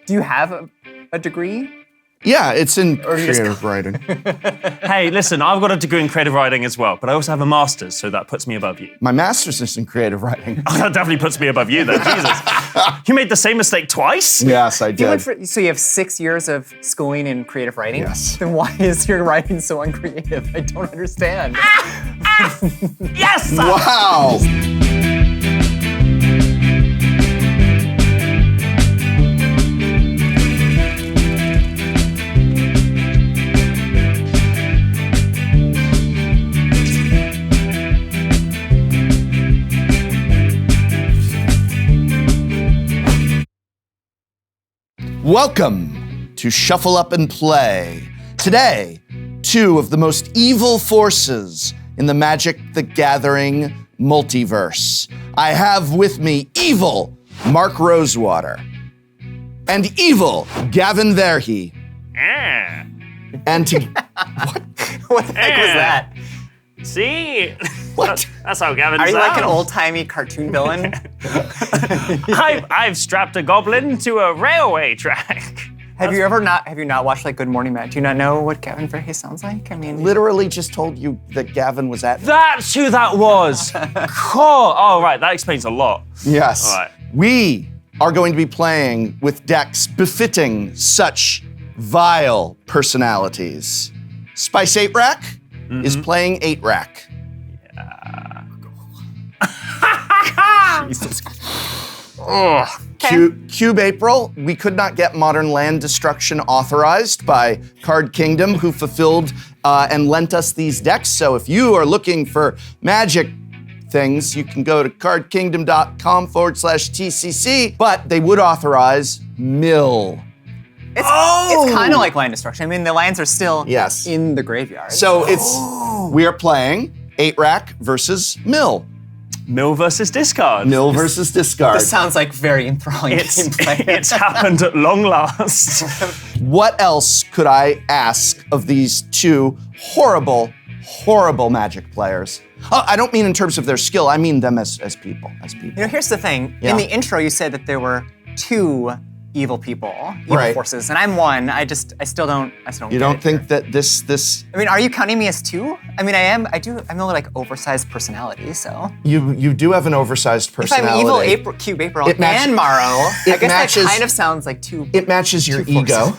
Do you have a degree? Yeah, it's in creative writing. Hey, listen, I've got a degree in creative writing as well, but I also have a master's, so that puts me above you. My master's is in creative writing. Oh, that definitely puts me above you then, Jesus. You made the same mistake twice? Yes, I did. So you have 6 years of schooling in creative writing? Yes. Then why is your writing so uncreative? I don't understand. Yes! Wow. Welcome to Shuffle Up and Play. Today, two of the most evil forces in the Magic the Gathering multiverse. I have with me evil Mark Rosewater and evil Gavin Verhey. And to What the heck was that? See? what? That's how Gavin Are you sounds. like an old-timey cartoon villain? I've strapped a goblin to a railway track. Have you not watched like Good Morning Matt? Do you not know what Gavin Verhey sounds like? I mean, Literally just told you that Gavin was at. That's who that was. Cool. Oh, right, that explains a lot. Yes. All right. We are going to be playing with decks befitting such vile personalities. Spice8Rack is playing 8Rack. Jesus. Cube April, we could not get modern land destruction authorized by Card Kingdom, who fulfilled and lent us these decks. So if you are looking for magic things, you can go to cardkingdom.com/TCC, but they would authorize mill. It's kind of like land destruction. I mean, the lands are still in the graveyard. So we are playing 8Rack versus mill. Mill versus discard. Mill versus discard. This sounds like very enthralling gameplay. It's happened at long last. What else could I ask of these two horrible, horrible Magic players? Oh, I don't mean in terms of their skill, I mean them as people, You know, here's the thing. Yeah. In the intro, you said that there were two evil people, evil Right. forces, and I'm one. I still don't You get don't it think here. that this I mean, are you counting me as two? I mean, I'm only like oversized personality, so. you do have an oversized If I'm personality. evil Cube April It match- and Morrow, I it guess matches- that kind of sounds like two. It matches your Two forces. ego.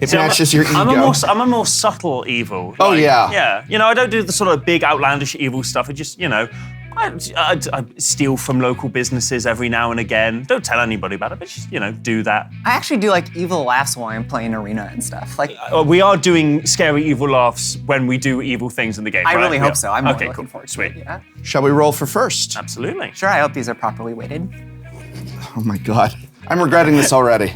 It matches your ego. I'm a more subtle evil. Oh, yeah. Yeah. You know, I don't do the sort of big outlandish evil stuff. I just, you know, I steal from local businesses every now and again. Don't tell anybody about it, but just, you know, do that. I actually do like evil laughs while I'm playing Arena and stuff. Like, We are doing scary evil laughs when we do evil things in the game, I right? really Yeah. hope so. I'm really okay, looking cool. forward to Sweet. it. Yeah. Shall we roll for first? Absolutely. Sure, I hope these are properly weighted. Oh my God. I'm regretting this already.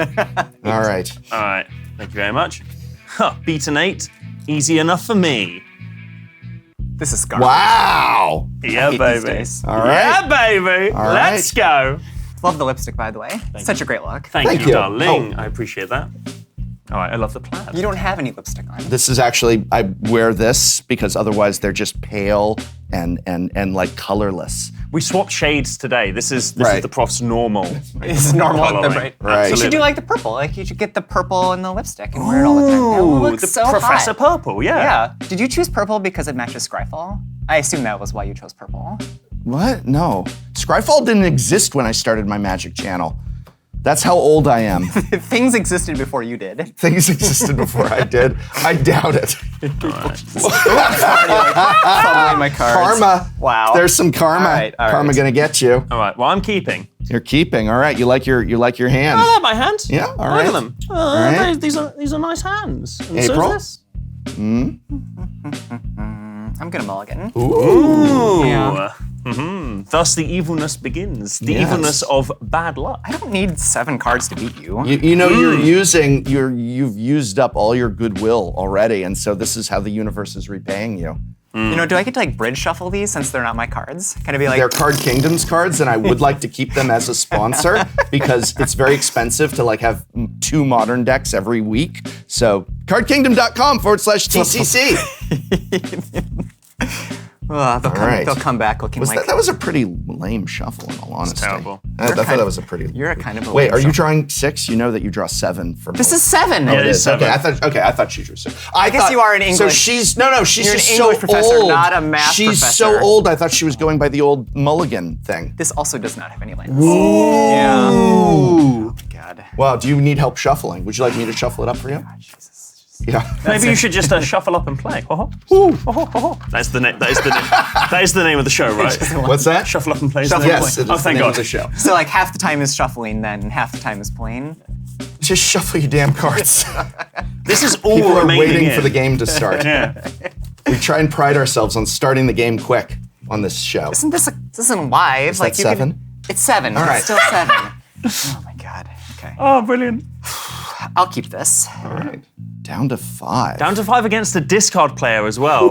All right. All right. Thank you very much. Huh, beat an 8. Easy enough for me. This is garbage. Wow. Yeah, hate these baby. days. All right. Yeah, baby. All Let's go. Love the lipstick, by the way. Such a great look. Thank Thank you, you. darling. Oh. I appreciate that. All right, I love the plaid. You don't have any lipstick on. This is actually, I wear this because otherwise they're just pale and like colorless. We swapped shades today. This is Right. the prof's normal. It's normal at the coloring. right. Right. You should do like the purple. Like you should get the purple in the lipstick and wear it all the time. That will look the so Professor hot. Purple, yeah. Yeah. Did you choose purple because it matches Scryfall? I assume that was why you chose purple. What? No. Scryfall didn't exist when I started my Magic channel. That's how old I am. Things existed before you did. Things existed before I did. I doubt it. Fumbling my cards. Karma. Wow. There's some karma. All right, all Karma right. gonna get you. All right, well, I'm keeping. You're keeping. All right. You like your hand. I like my hands. Yeah, all Look right. at them. right. These are nice hands. And April? So is I'm gonna mulligan. Ooh. this. Yeah. Thus the evilness begins. The Yes. evilness of bad luck. I don't need 7 cards to beat you. You know you've used up all your goodwill already, and so this is how the universe is repaying you. You know, do I get to like bridge shuffle these since they're not my cards? Can I be like, They're Card Kingdoms cards, and I would like to keep them as a sponsor because it's very expensive to like have 2 modern decks every week. So cardkingdom.com/TCC. They'll come back looking like... That was a pretty lame shuffle, in all honesty. It's terrible. I thought that was a pretty... You're a kind of a Wait, are you drawing 6? You know that you draw 7 for... This is 7. Yeah, it is 7. Okay, I thought she drew 6. I guess you are an English... So she's... No, she's You're just an so English professor, old. not a math She's professor. so old, I thought she was going by the old mulligan thing. This also does not have any lands. Ooh. Yeah. Oh, my God. Wow, do you need help shuffling? Would you like me to shuffle it up for you? God, Jesus. Yeah. Maybe you should just shuffle up and play. That's the name. That is the name of the show, right? What's that? Shuffle up and play. Yes, it is oh, the thank name God. of the show. So like half the time is shuffling then, and half the time is playing. Just shuffle your damn cards. This is all People are remaining waiting in. for the game to start. Yeah. We try and pride ourselves on starting the game quick on this show. Isn't this isn't live? Is that 7? It's 7. All right. It's still 7. Oh my God. Okay. Oh, brilliant. I'll keep this. All right. Down to 5. Down to 5 against the discard player as well.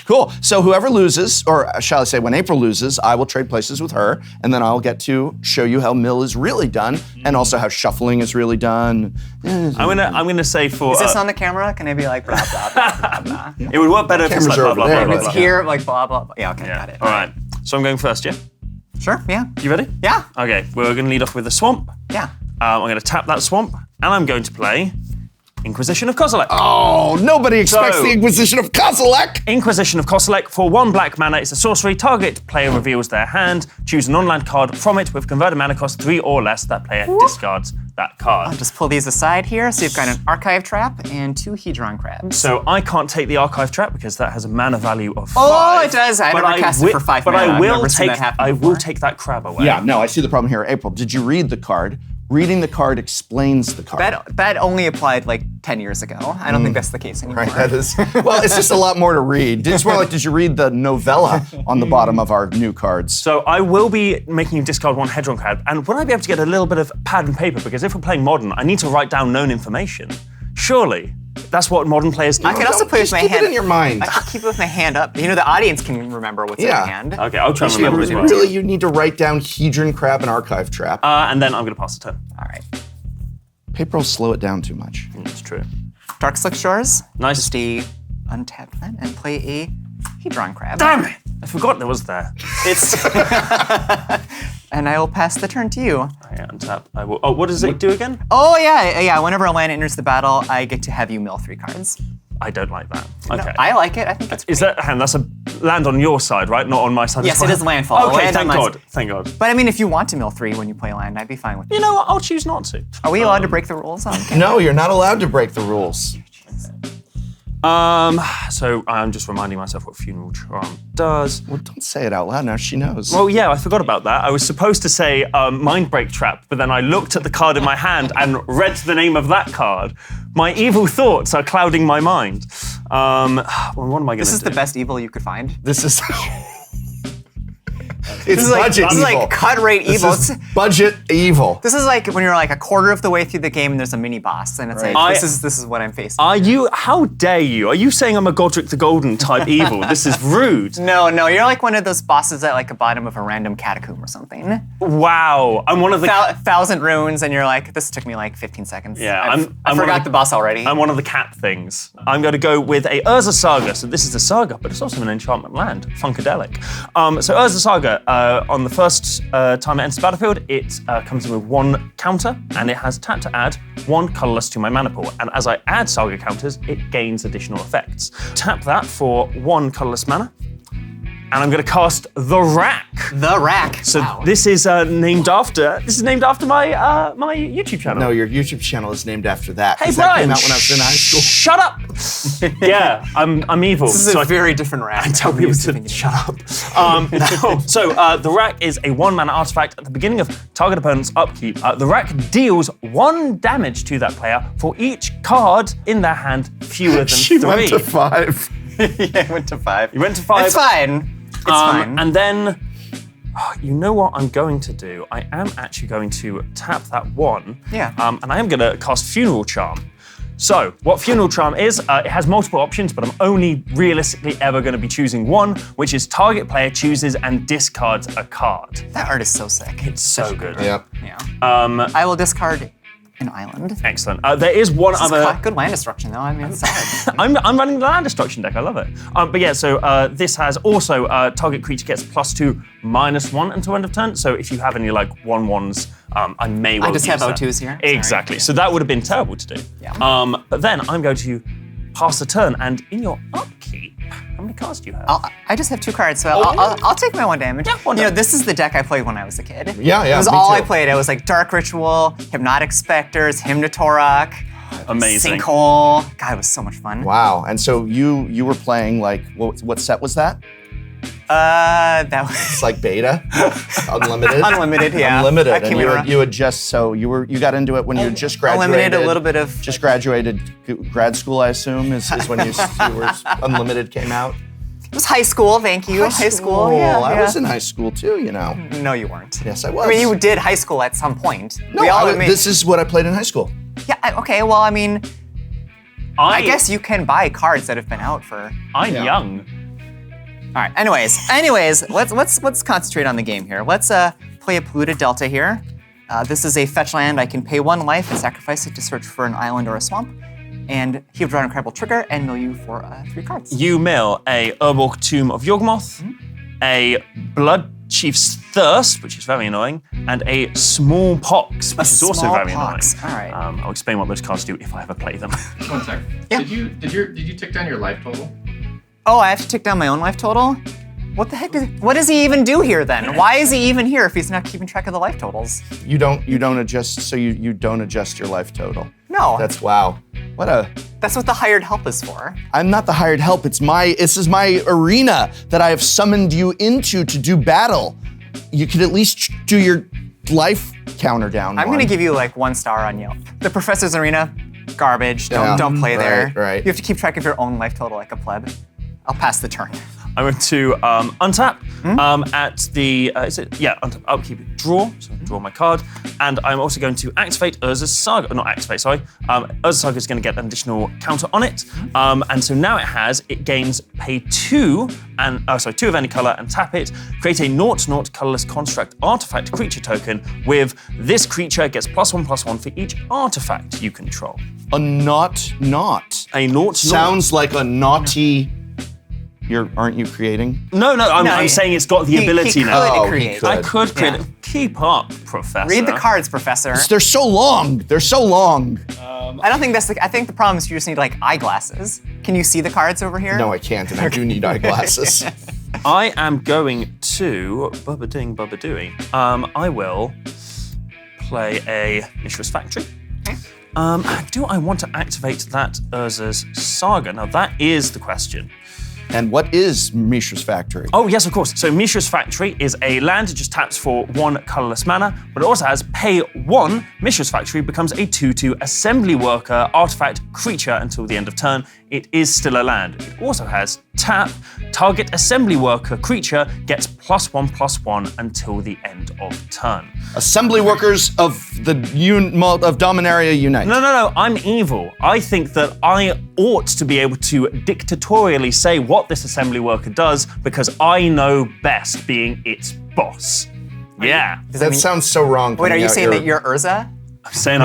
Cool. So whoever loses, or shall I say when April loses, I will trade places with her, and then I'll get to show you how mill is really done, and also how shuffling is really done. I'm gonna say for... Is this on the camera? Can I be like blah, blah, blah, blah, blah? It would work better if it's like Cameras blah, are blah, over blah, there, blah, It's blah. here, like blah, blah, blah. Yeah, okay, got it. All right. So I'm going first, yeah? Sure, yeah. You ready? Yeah. Okay, we're gonna lead off with a swamp. Yeah. I'm gonna tap that swamp, and I'm going to play Inquisition of Kozilek. Oh, nobody expects So- the Inquisition of Kozilek. Inquisition of Kozilek, for 1 black mana, it's a sorcery. Target player reveals their hand. Choose a non-land card from it with converted mana cost 3 or less. That player discards that card. I'll just pull these aside here. So you've got an Archive Trap and 2 Hedron Crabs. So I can't take the Archive Trap because that has a mana value of 5. Oh, it does. I But never cast it for 5 But mana. I I've will never seen take. that happen I will before. take that crab away. Yeah, no, I see the problem here. April, did you read the card? Reading the card explains the card. That only applied like 10 years ago. I don't think that's the case anymore. Right, that is. Well, it's just a lot more to read. It's more like, did you read the novella on the bottom of our new cards? So I will be making you discard 1 Hedron crab, and would I be able to get a little bit of pad and paper? Because if we're playing modern, I need to write down known information. Surely, that's what modern players do. I can also put it with my keep hand. it in your mind. I can keep it with my hand up. You know, the audience can remember what's in Yeah. my hand. Okay, I'll try and remember as well. Really, you need to write down Hedron Crab and Archive Trap. And then I'm going to pass the turn. All right. April, slow it down too much. That's true. Dark Slick Shores. Nice. Just a untapped land and play a Hedron Crab. Damn it! I forgot there was there. It's. And I will pass the turn to you. I untap. I will. Oh, what does it do again? Oh yeah. Whenever a land enters the battle, I get to have you mill 3 cards. I don't like that. Okay. I like it. I think it's. Is that hand? That's a land on your side, right? Not on my side. Yes, as well. it is landfall. Okay, Land on thank my God. side. Thank God. But I mean, if you want to mill 3 when you play a land, I'd be fine with it. You know what? I'll choose not to. Are we allowed to break the rules on camera? No, you're not allowed to break the rules. So I'm just reminding myself what Funeral Charm does. Well, don't say it out loud now. She knows. Well, yeah, I forgot about that. I was supposed to say Mind Break Trap, but then I looked at the card in my hand and read the name of that card. My evil thoughts are clouding my mind. Well, what am I going to do? This is the best evil you could find. This is. It's This is like, budget this is evil. like cut rate This evil. is budget evil. This is like when you're like a quarter of the way through the game and there's a mini boss, and it's Right. like this is what I'm facing. Are you? How dare you? Are you saying I'm a Godric the Golden type evil? This is rude. No, you're like one of those bosses at like the bottom of a random catacomb or something. Wow, I'm one of the. 1,000 runes, and you're like, this took me like 15 seconds. Yeah, I I'm one forgot of the boss already. I'm one of the cat things. I'm going to go with a Urza Saga. So this is a saga, but it's also an enchantment land, Funkadelic. So Urza Saga, on the first time it enters the battlefield, it comes in with 1 counter, and it has tap to add 1 colorless to my mana pool. And as I add saga counters, it gains additional effects. Tap that for 1 colorless mana. And I'm going to cast the Rack. The Rack. So Wow. this is named after my my YouTube channel. No, your YouTube channel is named after that. Hey 'cause that Brian, came out when I was in high school. shut up. Yeah, I'm evil. This is so a very different Rack. I tell people to shut up. The Rack is a 1 mana artifact. At the beginning of target opponent's upkeep, the Rack deals 1 damage to that player for each card in their hand fewer than 3. She went to 5. Yeah, I went to 5. You went to 5. It's fine. It's fine. And then, you know what I'm going to do? I am actually going to tap that 1. Yeah. And I am going to cast Funeral Charm. So, what Funeral Charm is, it has multiple options, but I'm only realistically ever going to be choosing 1, which is target player chooses and discards a card. That art is so sick. It's so good. Yep. Yeah. I will discard an island. Excellent. There is one other. Good land destruction, though. I mean, it's solid. I'm running the land destruction deck. I love it. But yeah, so this has also target creature gets +2, -1 until end of turn. So if you have any like 1/1s, I may well. I just have use that. O2s here. Exactly. So that would have been terrible to do. Yeah. But then I'm going to pass the turn, and in your upkeep, how many cards do you have? I just have 2 cards, so I'll take my 1 damage. Yeah, 1 damage. This is the deck I played when I was a kid. Yeah, It was me all too. I played. It was like Dark Ritual, Hypnotic Specters, Hymn to Torok, Amazing. Sinkhole. God, it was so much fun. Wow. And so you were playing like what set was that? That was It's like beta, unlimited. Unlimited, yeah. Unlimited. I And can't you remember. had just you got into it when you just graduated. Unlimited, a little bit of. Just graduated grad school, I assume, is when you were Unlimited came out. It was high school, thank you. High school, yeah. I was in high school too, you know. No, you weren't. Yes, I was. I mean, you did high school at some point. No, this is what I played in high school. Yeah, okay, well, I mean, I guess you can buy cards that have been out for. I'm young. All right. Anyways, let's concentrate on the game here. Let's play a polluted delta here. This is a fetch land. I can pay 1 life and sacrifice it to search for an island or a swamp. And he'll draw an incredible trigger and mill you for 3 cards. You mill a Urborg Tomb of Yawgmoth, a Blood Chief's Thirst, which is very annoying, and a Smallpox, which is also very annoying. All right. I'll explain what those cards do if I ever play them. Just 1 sec. Yeah. Did you tick down your life total? Oh, I have to tick down my own life total? What the heck what does he even do here then? Why is he even here if he's not keeping track of the life totals? You don't adjust, so you don't adjust your life total. No. That's wow. That's what the hired help is for. I'm not the hired help. This is my arena that I have summoned you into to do battle. You could at least do your life counter down. I'm gonna give you like 1 star on Yelp. The Professor's Arena, garbage. Don't play there. Right. You have to keep track of your own life total like a pleb. I'll pass the turn. I'm going to untap at the, untap, upkeep, draw, so I can draw my card, and I'm also going to activate Urza's Saga, not activate, sorry. Urza's Saga is going to get an additional counter on it, and so now it gains pay 2, and 2 of any color, and tap it, create a 0/0 colorless construct artifact creature token with this creature gets +1/+1 for each artifact you control. A not. A 0/0. Sounds like a naughty. Aren't you creating? No, I'm saying it's got the ability now. He could create. I could create it. Keep up, Professor. Read the cards, Professor. They're so long. I don't think I think the problem is you just need like eyeglasses. Can you see the cards over here? No, I can't, and I do need eyeglasses. I am going to Bubba-ding, Bubba-dooey. I will play a Mishra's Factory. Do I want to activate that Urza's Saga? Now that is the question. And what is Mishra's Factory? Oh, yes, of course. So Mishra's Factory is a land. It just taps for 1 colorless mana, but it also has pay 1. Mishra's Factory becomes a 2/2 assembly worker artifact creature until the end of turn. It is still a land. It also has tap, target assembly worker creature gets +1/+1 until the end of turn. Assembly workers of the of Dominaria Unite. No, I'm evil. I think that I ought to be able to dictatorially say what this assembly worker does because I know best, being its boss. Yeah. That sounds so wrong. Wait, are you saying that you're Urza? I'm saying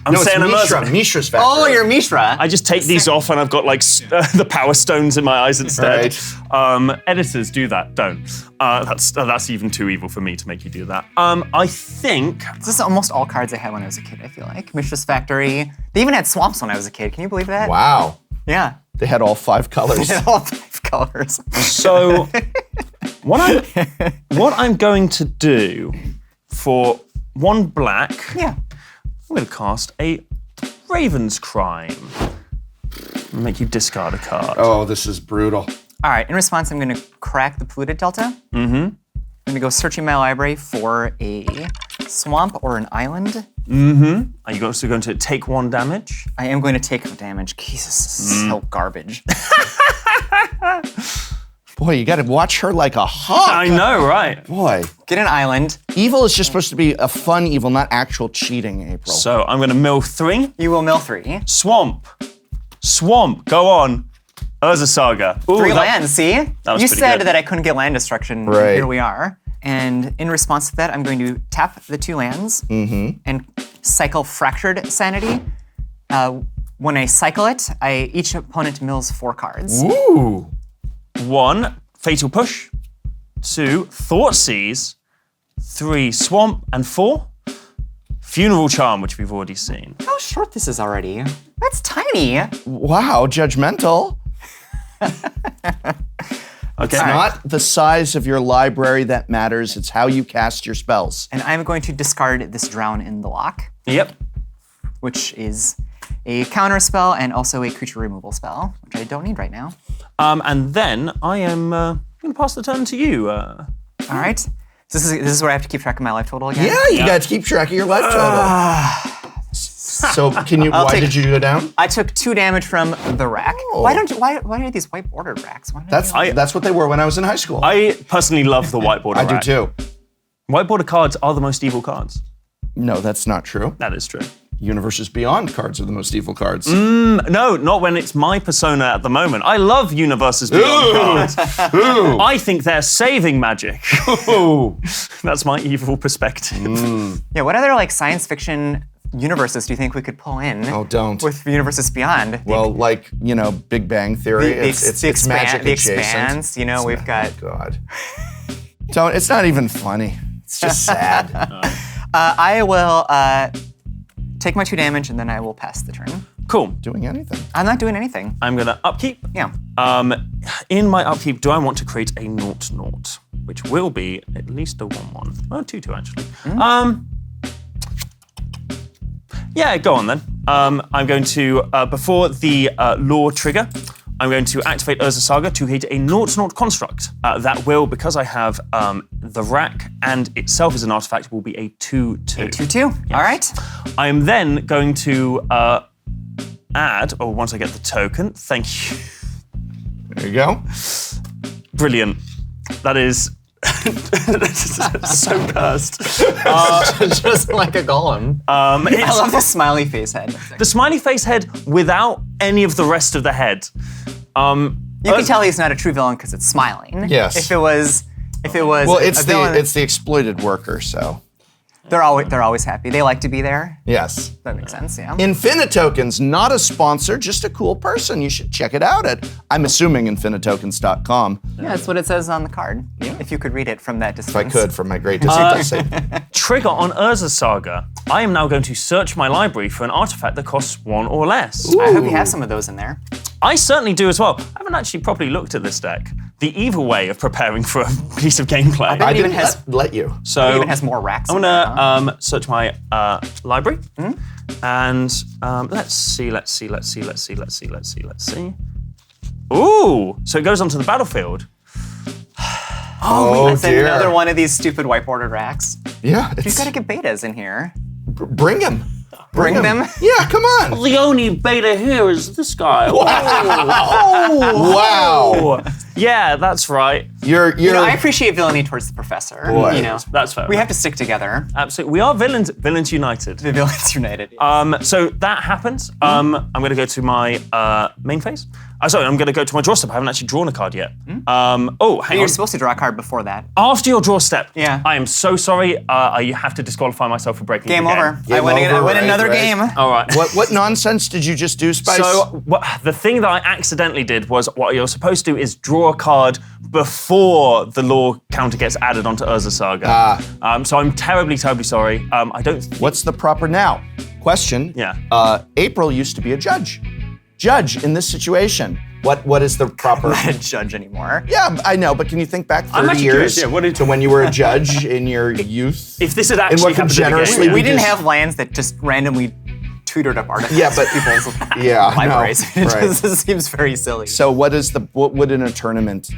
I'm No, saying I'm it's Urza. Mishra's Factory. Oh, you're Mishra. I just take these off and I've got like the power stones in my eyes instead. Right. Editors do that, don't. That's even too evil for me to make you do that. I think This is almost all cards I had when I was a kid, I feel like. Mishra's Factory. They even had swamps when I was a kid. Can you believe that? Wow. Yeah. They had all 5 colors. They had all 5 colors. so. What I'm going to do for 1 black. Yeah. I'm going to cast a Raven's Crime. Make you discard a card. Oh, this is brutal. All right, in response, I'm going to crack the polluted delta. I'm going to go searching my library for a swamp or an island. Are you also going to take 1 damage? I am going to take damage. Jesus, this is so garbage. Boy, you got to watch her like a hawk. I know, right? Boy. Get an island. Evil is just supposed to be a fun evil, not actual cheating, April. So I'm going to mill 3. You will mill 3. Swamp, go on. Urza Saga. Ooh, 3 lands, see? was You pretty said good. that I couldn't get land destruction, Right. and here we are. And in response to that, I'm going to tap the 2 lands and cycle Fractured Sanity. When I cycle it, each opponent mills 4 cards. Ooh. 1, Fatal Push. 2, Thoughtseize. 3, Swamp. And 4, Funeral Charm, which we've already seen. How short this is already. That's tiny. Wow, judgmental. Okay. Not the size of your library that matters, it's how you cast your spells. And I'm going to discard this Drown in the Lock, Yep. which is a counter spell and also a creature removal spell, which I don't need right now. And then I am going to pass the turn to you. All right. So this is where I have to keep track of my life total again? Yeah, you got to keep track of your life total. So why did you go down? I took 2 damage from the rack. Oh. Why are these white bordered racks? Why don't That's what they were when I was in high school. I personally love the whiteboard. I do too. Whiteboarder cards are the most evil cards. No, that's not true. That is true. Universes Beyond cards are the most evil cards. No, not when it's my persona at the moment. I love Universes Beyond cards. I think they're saving magic. Ooh. That's my evil perspective. Yeah, what other like science fiction universes do you think we could pull in? Oh, don't. With Universes Beyond. Well, like, Big Bang Theory, it's magic the adjacent. Expanse, we've got... God. Don't, it's not even funny. It's just sad. I will take my 2 damage and then I will pass the turn. Cool. Doing anything. I'm not doing anything. I'm going to upkeep. Yeah. In my upkeep, do I want to create a 0/0, which will be at least a 1/1. Oh, 2/2 actually. Yeah, go on then. I'm going to, before the law trigger, I'm going to activate Urza Saga to create a 0/0 construct. That will, because I have the rack and itself as an artifact, will be a 2/2. 2/2, all right. I'm then going to add, once I get the token, thank you. There you go. Brilliant. That is so cursed. Just like a golem. I love the smiley face head. The smiley face head without any of the rest of the head. You can tell he's not a true villain because it's smiling. Yes. If it was Well, a villain, it's the exploited worker, so. they're always happy. They like to be there. Yes. That makes sense, yeah. Infinitokens, not a sponsor, just a cool person. You should check it out at, I'm assuming, infinitokens.com. Yeah, that's what it says on the card. Yeah. If you could read it from that distance. If I could, from my great distance. Trigger on Urza Saga. I am now going to search my library for an artifact that costs 1 or less. I hope you have some of those in there. I certainly do as well. I haven't actually properly looked at this deck. The evil way of preparing for a piece of gameplay. I it even didn't has- let you. So It even has more racks. I'm in there, huh? gonna search my library, and let's see. Ooh, so it goes onto the battlefield. Oh, I said dear. another one of these stupid white bordered racks. Yeah, You've got to get betas in here. bring him. Bring them. Yeah, come on. The only beta here is this guy. Wow. Yeah, that's right. You're I appreciate villainy towards the professor. Boy. That's fair. We have to stick together. Absolutely. We are villains united. The villains united. So that happens. I'm going to go to my main phase. Sorry, I'm going to go to my draw step. I haven't actually drawn a card yet. Hang on. You're supposed to draw a card before that. After your draw step. Yeah. I am so sorry. You have to disqualify myself for breaking Game the game. over. Game I win over, another right. game. All right. What nonsense did you just do, Spice? So the thing that I accidentally did was what you're supposed to do is draw a card before the law counter gets added onto Urza Saga. So I'm terribly, terribly sorry. I don't. What's the proper now? Question. Yeah. April used to be a judge. Judge in this situation. What is the proper? I'm not a judge anymore. Yeah, I know, but can you think back 30 actually years curious, yeah, what did- to when you were a judge in your youth? If this had And actually what could happened in the game, generously yeah. We didn't just- have lands that just randomly tutored up artifacts. Yeah, but people's yeah, no, libraries. It right. just seems very silly. So what would in a tournament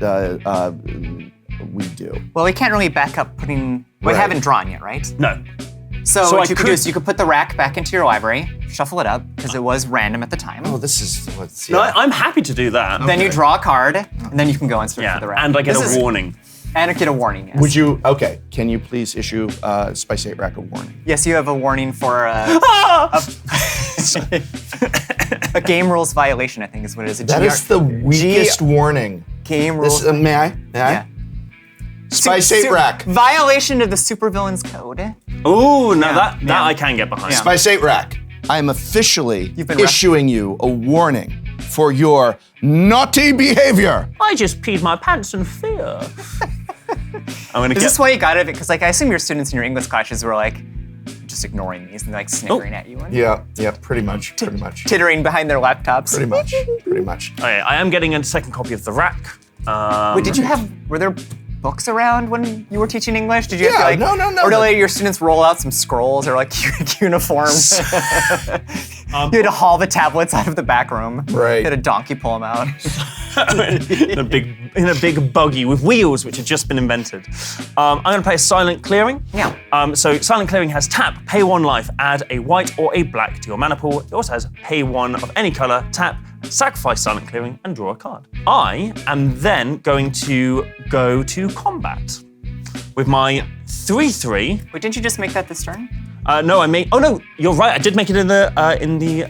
we do? Well, we can't really back up putting. We Right. haven't drawn yet, right? No. So, So what I you could do could- is you could put the rack back into your library, shuffle it up because it was random at the time. Oh, this is what's. No, Yeah. I'm happy to do that. Then you draw a card, and then you can go and search yeah, for the rack. and I get This a is- warning. And I get a warning. Yes. Would you? Okay. Can you please issue Spice8Rack a warning? Yes, you have a warning for a game rules violation. I think is what it is. That is the weakest warning. game This, rules. may I? May I? Yeah. Spice8Rack. Violation of the supervillain's code. Ooh, now Yeah, that yeah. I can get behind. Yeah. Spice8Rack, I am officially You've been issuing you a warning for your naughty behavior. I just peed my pants in fear. I'm gonna Is get. this why you got it? Because like I assume your students in your English classes were like just ignoring these and like snickering at you and Yeah, pretty much. tittering behind their laptops. Pretty much. Okay, I am getting a second copy of the rack. Wait, did you have? Were there books around when you were teaching English? Did you have to, Yeah, like, no. Or did your students roll out some scrolls or like uniforms? You had to haul the tablets out of the back room. Right. You had a donkey pull them out. in a big buggy with wheels, which had just been invented. I'm going to play a Silent Clearing. Yeah. So Silent Clearing has tap, pay 1 life, add a white or a black to your mana pool. It also has pay 1 of any color, tap, sacrifice Silent Clearing, and draw a card. I am then going to go to combat with my 3/3. Wait, didn't you just make that this turn? No, I made. Oh no, you're right. I did make it in the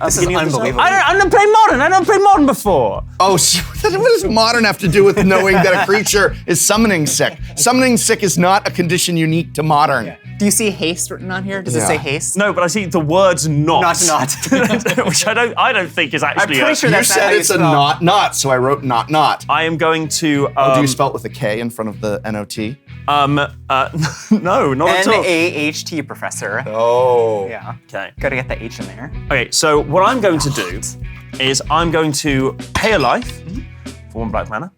This is beginning of the unbelievable. I don't play modern. I don't play modern before. Oh, so what does modern have to do with knowing that a creature is summoning sick? Summoning sick is not a condition unique to modern. Do you see haste written on here? Does it Yeah. say haste? No, but I see the words not. Not. Which I don't think is actually. pretty sure You that's not how said you it's a spell. not, so I wrote not. I am going to. Do you spell it with a K in front of the N-O-T? No, not at all. N-A-H-T, professor. Oh. Yeah. Okay. Gotta get the H in there. Okay. So what I'm going to do is I'm going to pay a life for 1 black mana.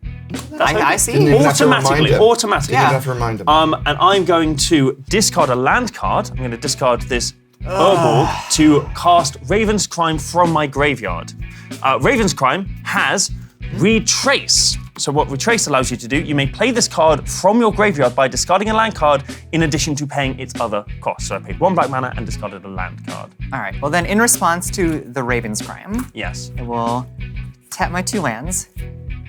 I see. Didn't even have to remind Automatically. him. Automatically. You Yeah. have to remind him. And I'm going to discard a land card. I'm going to discard this Urborg to cast Raven's Crime from my graveyard. Raven's Crime has Retrace. So what Retrace allows you to do, you may play this card from your graveyard by discarding a land card in addition to paying its other costs. So I paid 1 black mana and discarded a land card. All right. Well, then, in response to the Raven's Crime, Yes. I will tap my 2 lands,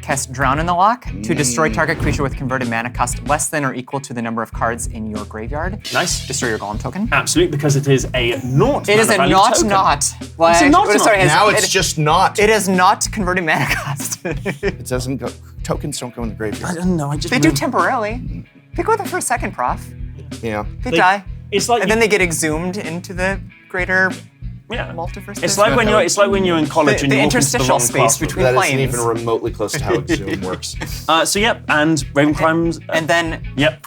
cast Drown in the Lock to destroy target creature with converted mana cost less than or equal to the number of cards in your graveyard. Nice. Destroy your Golem token. Absolutely, because it is a naught. It is a mana value not. token. Well, It's a actually, not. sorry, Now it- it's just not. It is not converted mana cost. It doesn't go. Tokens don't go in the I graveyard. don't know. I just They do remember- temporarily. They go there for a second, prof. Yeah. They die. It's like And then they get exhumed into the greater yeah. multiverse. It's like when you're in college and the you walk into the interstitial wrong space classroom. between That planes. isn't even remotely close to how Exhume works. So yep, and Raven Crimes. And then Yep.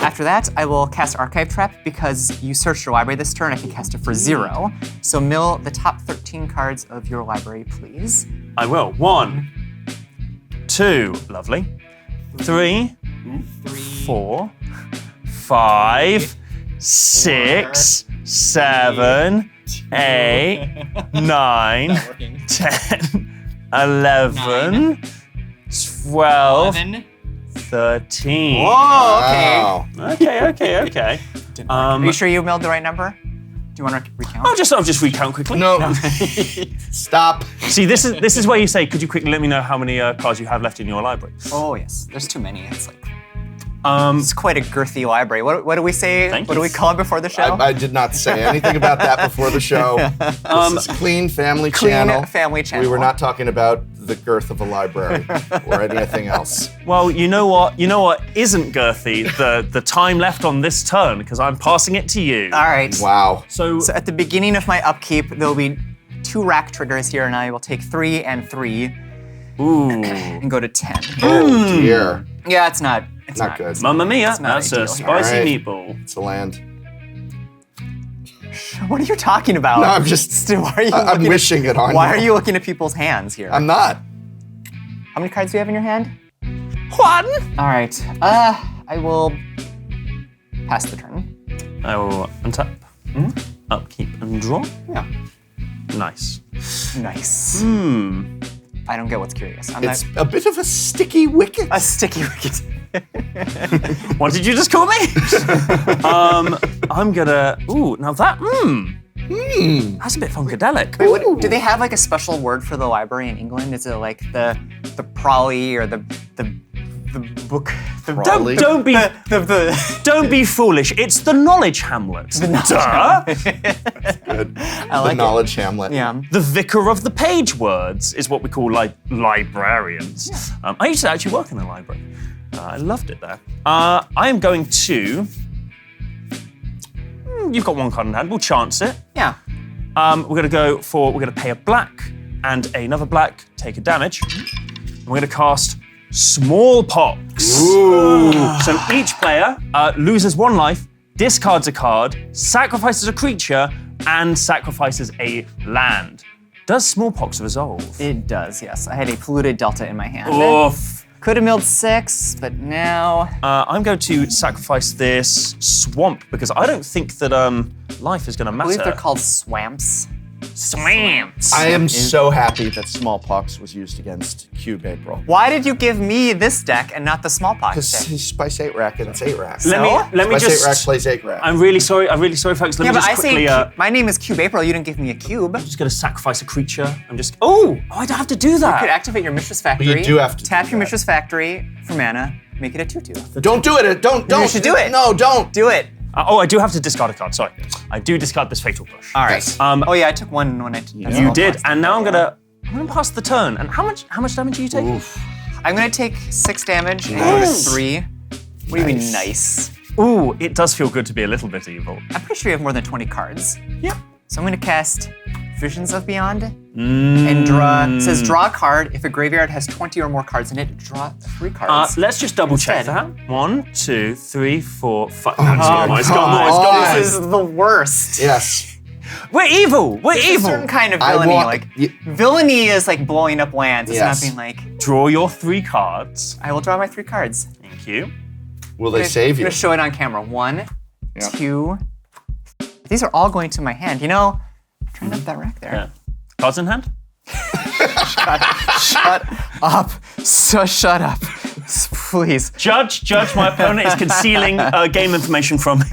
after that, I will cast Archive Trap because you searched your library this turn. I can cast it for 0. So mill the top 13 cards of your library, please. I will. 1, 2, lovely. 3, 4, 5, 6, 7, 8, 9, 10, 11, 12, 13. Whoa, okay. Wow. Okay. Are you sure you milled the right number? Do you want to recount? I'll just recount quickly. No. Stop. See, this is where you say, could you quickly let me know how many cards you have left in your library? Oh, yes. There's too many. It's like, Um, it's quite a girthy library. What do we say? Thank What you. do we call it before the show? I did not say anything about that before the show. This is Clean Family Channel. Family Channel. We were not talking about the girth of a library or anything else. well, you know what? You know what isn't girthy? The time left on this turn, because I'm passing it to you. All right. Wow. So So at the beginning of my upkeep, there will be 2 rack triggers here, and I will take 3 and 3 ooh, and go to 10. Oh dear. Yeah, it's not. It's Not good. Mamma mia, It's not that's a ideal. spicy All right. meatball. It's a land. What are you talking about? No, I'm just. Still, why are you I'm looking wishing it on you. Why are you looking at people's hands here? I'm not. How many cards do you have in your hand? 1. All right. I will pass the turn. I will untap, upkeep, and draw. Yeah. Nice. Nice. I don't get what's curious. I'm It's not a bit of a sticky wicket. a sticky wicket. What did you just call me? I'm gonna. Ooh, now that. That's a bit funkadelic. Wait, do they have like a special word for the library in England? Is it like the prolly or the book? Prolly? Don't be. The Don't be foolish. It's the knowledge hamlet. Duh. Good. I like The knowledge hamlet. Yeah. The vicar of the page words is what we call librarians. I used to actually work in a library. I loved it there. I am going to... You've got one card in hand. We'll chance it. Yeah. We're going to pay a black and another black, take a damage. We're going to cast Smallpox. Ooh. So each player loses 1 life, discards a card, sacrifices a creature, and sacrifices a land. Does Smallpox resolve? It does, yes. I had a polluted delta in my hand. Oof. Could have milled 6, but now... I'm going to sacrifice this Swamp because I don't think that life is going to I matter. believe they're called swamps. Swamps. I am so happy that Smallpox was used against Cube April. Why did you give me this deck and not the smallpox Because deck? he's Spice8Rack and it's 8Rack. Let me just... Spice8Rack plays 8Rack. I'm really sorry, folks. Let Yeah, me but just I quickly... say my name is Cube April. You didn't give me a cube. I'm just going to sacrifice a creature. I'm just... Oh, I don't have to do that. You could activate your Mistress Factory. you do have to tap do your that. Mistress Factory for mana. Make it a 2/2. Don't do it. Don't. You should do it. No, don't. Do it. Oh, I do have to discard a card. Sorry, I do discard this Fatal Push. All right. Yes. Oh yeah, I took one when I. You did, and now I'm gonna pass the turn. And how much damage are you taking? Oof. I'm gonna take 6 damage and go to 3. What do you mean nice? Ooh, it does feel good to be a little bit evil. I'm pretty sure you have more than 20 cards. Yep. So I'm gonna cast Visions of Beyond and draw. It says draw a card. If a graveyard has 20 or more cards in it, draw 3 cards. Let's just double check Instead. that. 1, 2, 3, 4, 5. Oh, It's got more. God. This is the worst. Yes. We're evil. We're It's a evil. certain kind of I villainy. want- Like y- villainy is like blowing up lands. It's Yes. not being like Draw your 3 cards. I will draw my 3 cards. Thank you. Will they save I'm you? gonna show it on camera. 1, Yeah. 2. These are all going to my hand. You know, turn up that rack there. Yeah. Cards in hand. Shut up. So shut up. Please. Judge, my opponent is concealing game information from me.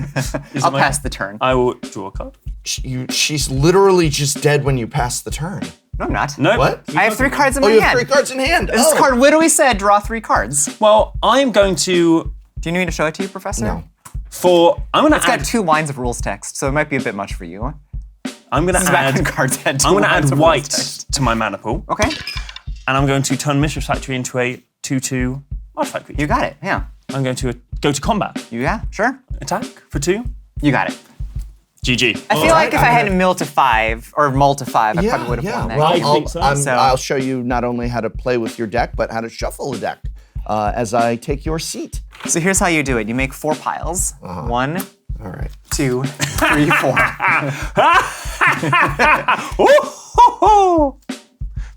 I'll pass the turn. I will draw a card. She's literally just dead when you pass the turn. No, I'm not. No. What? I have 3 cards in Oh, my you have hand. 3 cards in hand. This card literally said draw 3 cards. Well, I'm going to Do you need me to show it to you, Professor? No. I'm gonna It's got 2 lines of rules text, so it might be a bit much for you. I'm gonna This is back add when cards had 2 I'm gonna lines add of white rules text. to my mana pool, Okay, and I'm going to turn Mistress Factory into a 2/2 artifact creature. you got it. Yeah. I'm going to go to combat, Yeah, sure. attack for 2. You got it. GG. I feel like if I had mill to 5 or mull to 5, I probably would have won that. Well, game. think so. I'll show you not only how to play with your deck, but how to shuffle a deck as I take your seat. So here's how you do it. You make 4 piles. 1, All right. 2, 3, 4.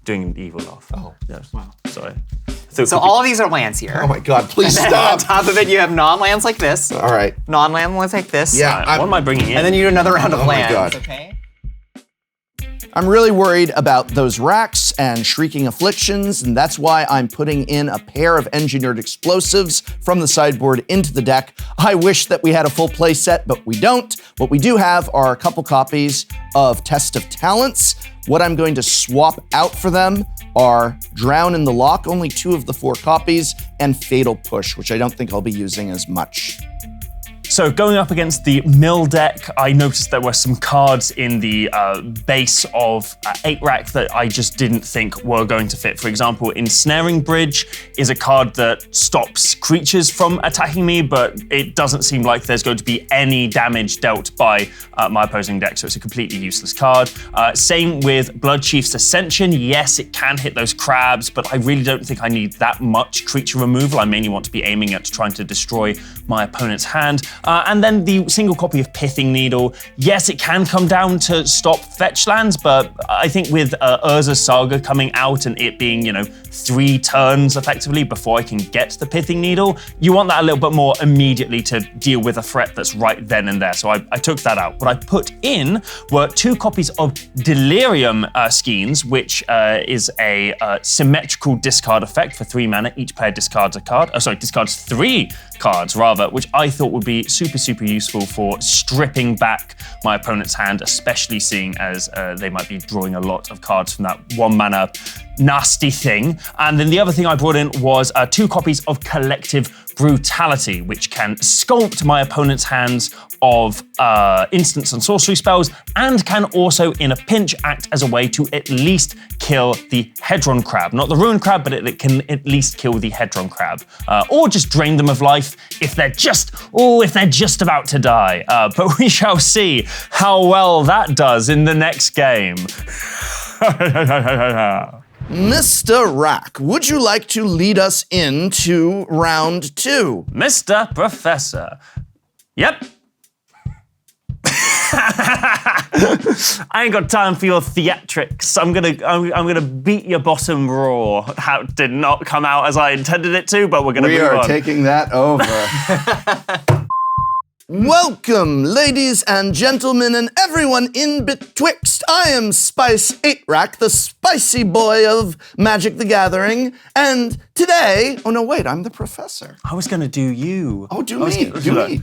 Doing an evil laugh. Oh. Yes. Wow. Sorry. So all of these are lands here. Oh my God! Please On stop. top of it, you have non-lands like this, All right. non-land lands like this. Yeah. what am I bringing in? And then you do another round of Oh my lands. God. Okay. I'm really worried about those racks and shrieking afflictions, and that's why I'm putting in a pair of engineered explosives from the sideboard into the deck. I wish that we had a full play set, but we don't. What we do have are a couple copies of Test of Talents. What I'm going to swap out for them are Drown in the Lock, only 2 of the 4 copies, and Fatal Push, which I don't think I'll be using as much. So going up against the mill deck, I noticed there were some cards in the base of 8-Rack that I just didn't think were going to fit. For example, Ensnaring Bridge is a card that stops creatures from attacking me, but it doesn't seem like there's going to be any damage dealt by my opposing deck, so it's a completely useless card. Same with Blood Chief's Ascension. Yes, it can hit those crabs, but I really don't think I need that much creature removal. I mainly want to be aiming at trying to destroy my opponent's hand. And then the single copy of Pithing Needle. Yes, it can come down to stop fetch lands, but I think with Urza's Saga coming out and it being, 3 turns effectively before I can get the Pithing Needle, you want that a little bit more immediately to deal with a threat that's right then and there. So I took that out. What I put in were 2 copies of Delirium Skeins, which is a symmetrical discard effect for 3 mana. Each player discards a card. Discards 3 cards rather, which I thought would be super useful for stripping back my opponent's hand, especially seeing as they might be drawing a lot of cards from that 1 mana nasty thing. And then the other thing I brought in was 2 copies of Collective Brutality, which can sculpt my opponent's hands of instants and sorcery spells, and can also, in a pinch, act as a way to at least kill the Hedron Crab. Not the Ruin Crab, but it can at least kill the Hedron Crab. Or just drain them of life if they're just about to die. But we shall see how well that does in the next game. Mr. Rack, would you like to lead us into round 2? Mr. Professor. Yep. I ain't got time for your theatrics. I'm gonna beat your bottom raw. That did not come out as I intended it to, but we're gonna move on. We are taking that over. Welcome, ladies and gentlemen, and everyone in betwixt. I am Spice8Rack, the spicy boy of Magic the Gathering, and today, oh no, wait, I'm the professor. I was gonna do you. Oh, do me.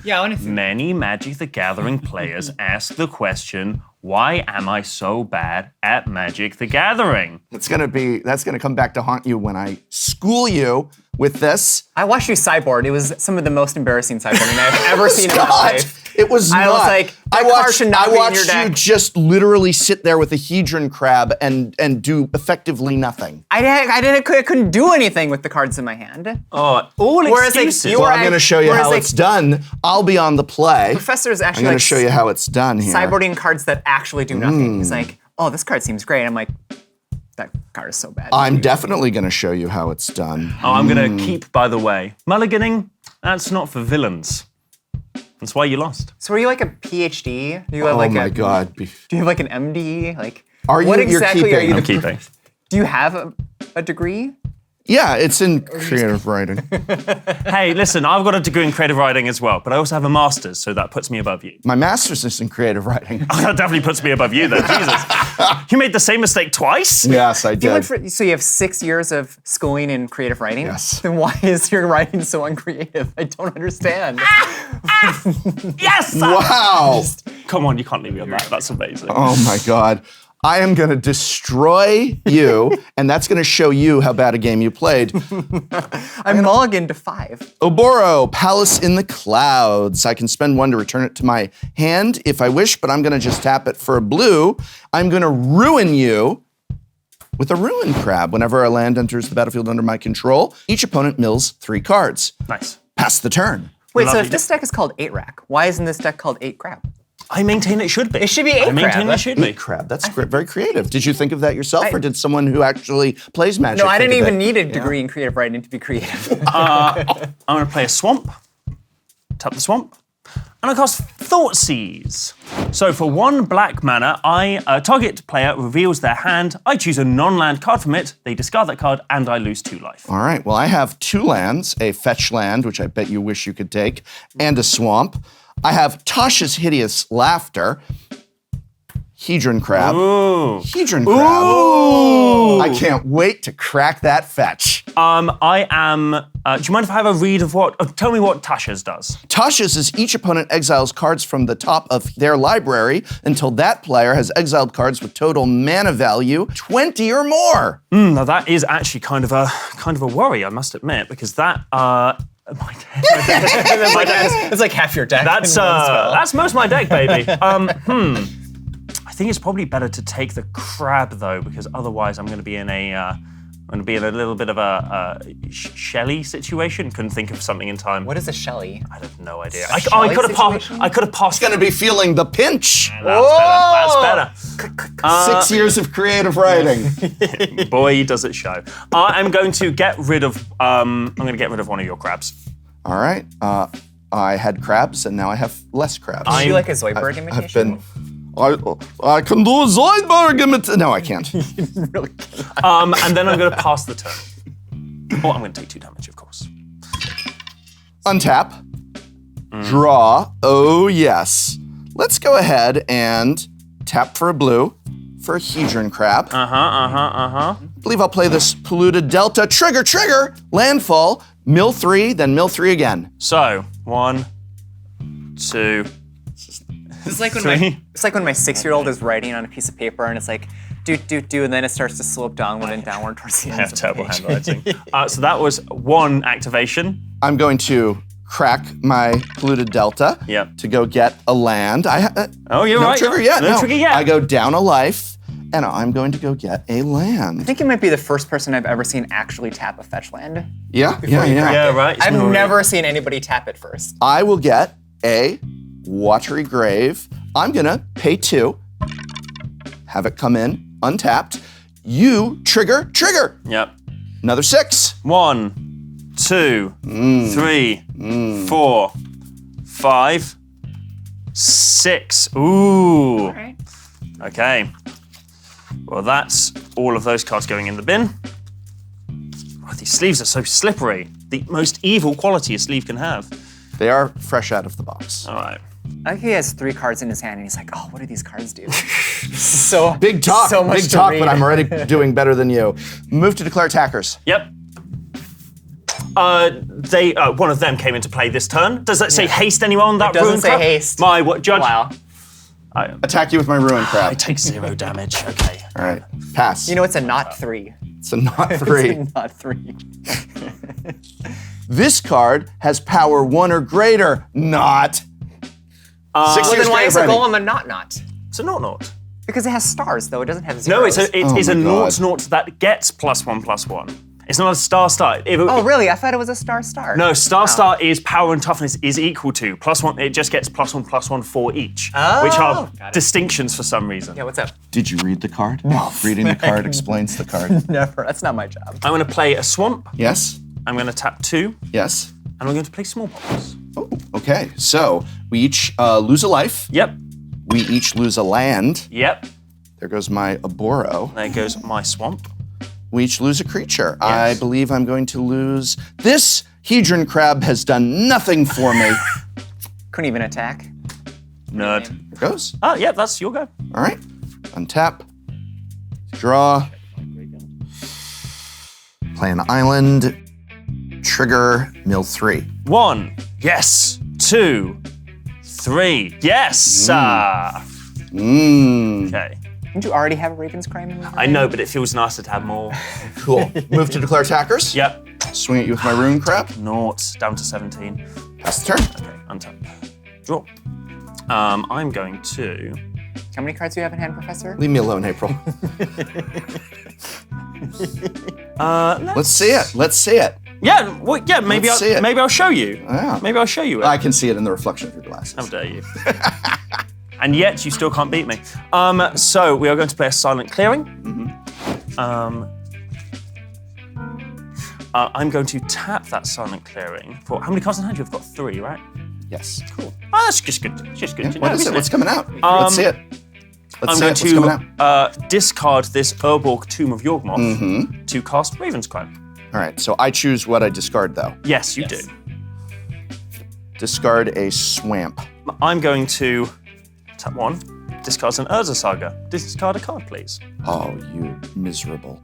Yeah, I want to. Many Magic the Gathering players ask the question, why am I so bad at Magic the Gathering? That's gonna come back to haunt you when I school you with this. I watched you sideboard. It was some of the most embarrassing sideboarding I've ever seen in my God, life. it was I not. was like, that card should not be in your watched deck. you just literally sit there with a Hedron Crab and do effectively nothing. I couldn't do anything with the cards in my hand. Oh, all Whereas, like, excuses. you Well, were- I'm gonna show you whereas, how like, it's done. I'll be on the play. Professor's I'm actually gonna like show you how it's done here. sideboarding cards that actually do nothing. He's like, oh, this card seems great. I'm like, that card is so bad. I'm definitely gonna show you how it's done. Oh, I'm gonna keep, by the way. Mulliganing, that's not for villains. That's why you lost. So are you like a PhD? Do you have Oh like my God. Do you have like an MD? Like, Are you- what you're exactly are keeping. you? I'm keeping. Do you have a degree? Yeah, it's in creative writing. Hey, listen, I've got a degree in creative writing as well, but I also have a master's, so that puts me above you. My master's is in creative writing. That definitely puts me above you then, Jesus. You made the same mistake twice? Yes, I You did. went for, so you have 6 years of schooling in creative writing? Yes. Then why is your writing so uncreative? I don't understand. Yes! Wow. Come on, you can't leave me on that. That's amazing. Oh my God. I am gonna destroy you, and that's gonna show you how bad a game you played. I'm mulligan to 5. Oboro, Palace in the Clouds. I can spend 1 to return it to my hand if I wish, but I'm gonna just tap it for a blue. I'm gonna ruin you with a Ruin Crab. Whenever a land enters the battlefield under my control, each opponent mills 3 cards. Nice. Pass the turn. Wait, so Lovely. if this deck is called 8-Rack, why isn't this deck called 8-Crab? I maintain it should be. It should be 8 I maintain crab. it should be. Crab, that's very creative. Did you think of that yourself, or did someone who actually plays Magic No, I think didn't of even it? need a degree in creative writing to be creative. I'm gonna play a swamp. Tap the swamp. And I cast Thoughtseize. So for 1 black mana, target player reveals their hand. I choose a non-land card from it. They discard that card, and I lose 2 life. All right, well, I have 2 lands, a fetch land, which I bet you wish you could take, and a swamp. I have Tasha's Hideous Laughter, Hedron Crab. Ooh. Hedron Crab. Ooh. I can't wait to crack that fetch. I am. Do you mind if I have a read of what? Tell me what Tasha's does. Tasha's is each opponent exiles cards from the top of their library until that player has exiled cards with total mana value 20 or more. Now that is actually kind of a worry, I must admit, because that. My deck. It's like half your deck. That's most of my deck, baby. I think it's probably better to take the crab though, because otherwise I'm going to be in a little bit of a Shelly situation. Couldn't think of something in time. What is a Shelly? I have no idea. A I Shelly could have passed. situation? I could have passed. Gonna be feeling the pinch. That's better. 6 years of creative writing. Boy, does it show. I'm going to get rid of. I'm going to get rid of one of your crabs. All right, I had crabs and now I have less crabs. Is she like a Zoidberg I've imitation? I can do a Zoidberg imitation. No, I can't. Really? And then I'm going to pass the turn. Oh, I'm going to take 2 damage, of course. Untap. Draw. Oh, yes. Let's go ahead and tap for a blue for a Hedron Crab. I believe I'll play this Polluted Delta. Trigger, landfall, mill 3, then mill 3 again. So 1, 2, It's like when Three. it's like when my 6-year-old is writing on a piece of paper and it's like do, and then it starts to slope downward and downward towards the end. I have of the terrible page. handwriting. So that was one activation. I'm going to crack my polluted delta Yep. to go get a land. Oh, you're no right. trigger yet. No trigger yet. I go down a life, and I'm going to go get a I land. think you might be the first person I've ever seen actually tap a fetch land. Yeah. Yeah, right. It's I've not never seen anybody tap it first. I will get a watery grave. I'm gonna pay 2, have it come in untapped. You trigger. Yep. Another 6. 1, 2, 3, 4, 5, 6. Ooh. All right. Okay. Well, that's all of those cards going in the bin. Oh, these sleeves are so slippery. The most evil quality a sleeve can have. They are fresh out of the box. All right. I think he has 3 cards in his hand and he's like, oh, what do these cards do? So Big talk, so much big to talk, read. but I'm already doing better than you. Move to declare attackers. Yep. One of them came into play this turn. Does that say haste anyone on that It doesn't ruin say crab? haste. My what judge? Wow. Attack you with my ruin I crab. take 0 damage. Okay. All right, pass. You know, it's a not 3. it's a not It's 3. a not 3. This card has power 1 or greater. Not. 6 Well, years then why is the ready. golem a not? It's a not. Because it has stars, though. It doesn't have No, zeros. it's a my God. naught that gets +1/+1. It's not a star. Oh, really? I thought it was a star. No, star is power and toughness is equal to +1. It just gets +1/+1 for each, which are got it. distinctions for some reason. Yeah, what's up? Did you read the card? No. Reading the card explains the card. Never. That's not my job. I'm going to play a swamp. Yes? I'm going to tap 2, Yes? and I'm going to play smallpox. Oh, okay. So we each lose a life. Yep. We each lose a land. Yep. There goes my Aboro. There goes my swamp. We each lose a creature. Yes. I believe I'm going to lose. This Hedron crab has done nothing for me. Couldn't even attack. Nerd. There goes. Oh, yeah, that's your go. All right. Untap. Draw. Play an island. Trigger. Mill 3. 1. Yes. 2, 3. Yes. Mmm. Okay. Didn't you already have a Raven's Crime in there? I know, but it feels nicer to have more. Cool. Move to declare attackers. Yep. Swing at you with my rune crab. Naught down to 17. Pass the turn. Okay, untap. Draw. I'm going to. How many cards do you have in hand, Professor? Leave me alone, April. Let's see it. Let's see it. Yeah, well, yeah. Maybe Let's see it. I'll show you. Yeah. Maybe I'll show you it. I can see it in the reflection of your glasses. How dare you? And yet you still can't beat me. So we are going to play a silent clearing. I'm going to tap that silent clearing for how many cards in hand? You've got 3, right? Yes. Cool. Oh, that's just good. It's just good to know. What is it? isn't What's coming out? Let's see it. Let's I'm see going it. What's coming out? to discard this Urborg Tomb of Yawgmoth to cast Raven's Crime. All right. So I choose what I discard, though. Yes, you do. Discard a swamp. I'm going to tap 1, discard an Urza Saga. Discard a card, please. Oh, you miserable.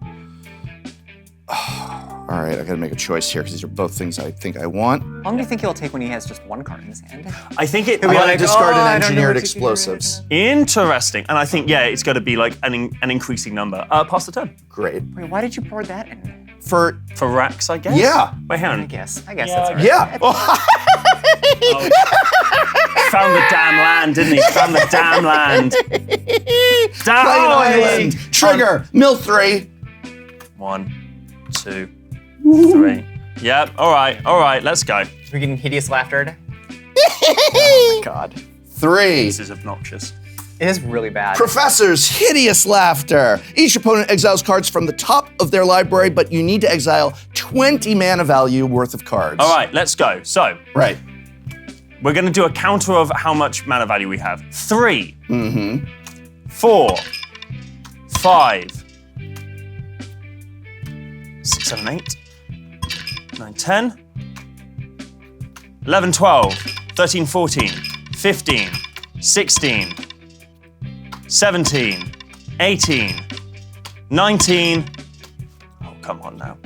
All right, I gotta make a choice here because these are both things I think I want. How long do you think he'll take when he has just 1 card in his hand? I think it. I'm gonna like, discard "Oh, I an don't know engineered what to do right explosives. Interesting. And I think, yeah, it's going to be like an increasing number. Pass the turn. Great. Wait, why did you pour that in? For For Rax, I guess? Yeah. Wait, hang I on. guess Yeah, that's all right. yeah. Found the damn land, didn't he? Found the damn land. Damn Play an island. Trigger. Mill 3. 1, 2, 3. Yep. All right. Let's go. We're getting hideous laughter. Oh my god. 3. This is obnoxious. It is really bad. Professor's hideous laughter. Each opponent exiles cards from the top of their library, but you need to exile 20 mana value worth of cards. All right, let's go. So Right. we're going to do a counter of how much mana value we have. 3. 4. 5. 6, 7, 8. 9, 10. 11, 12. 13, 14. 15. 16. 17. 18. 19. Oh, come on now.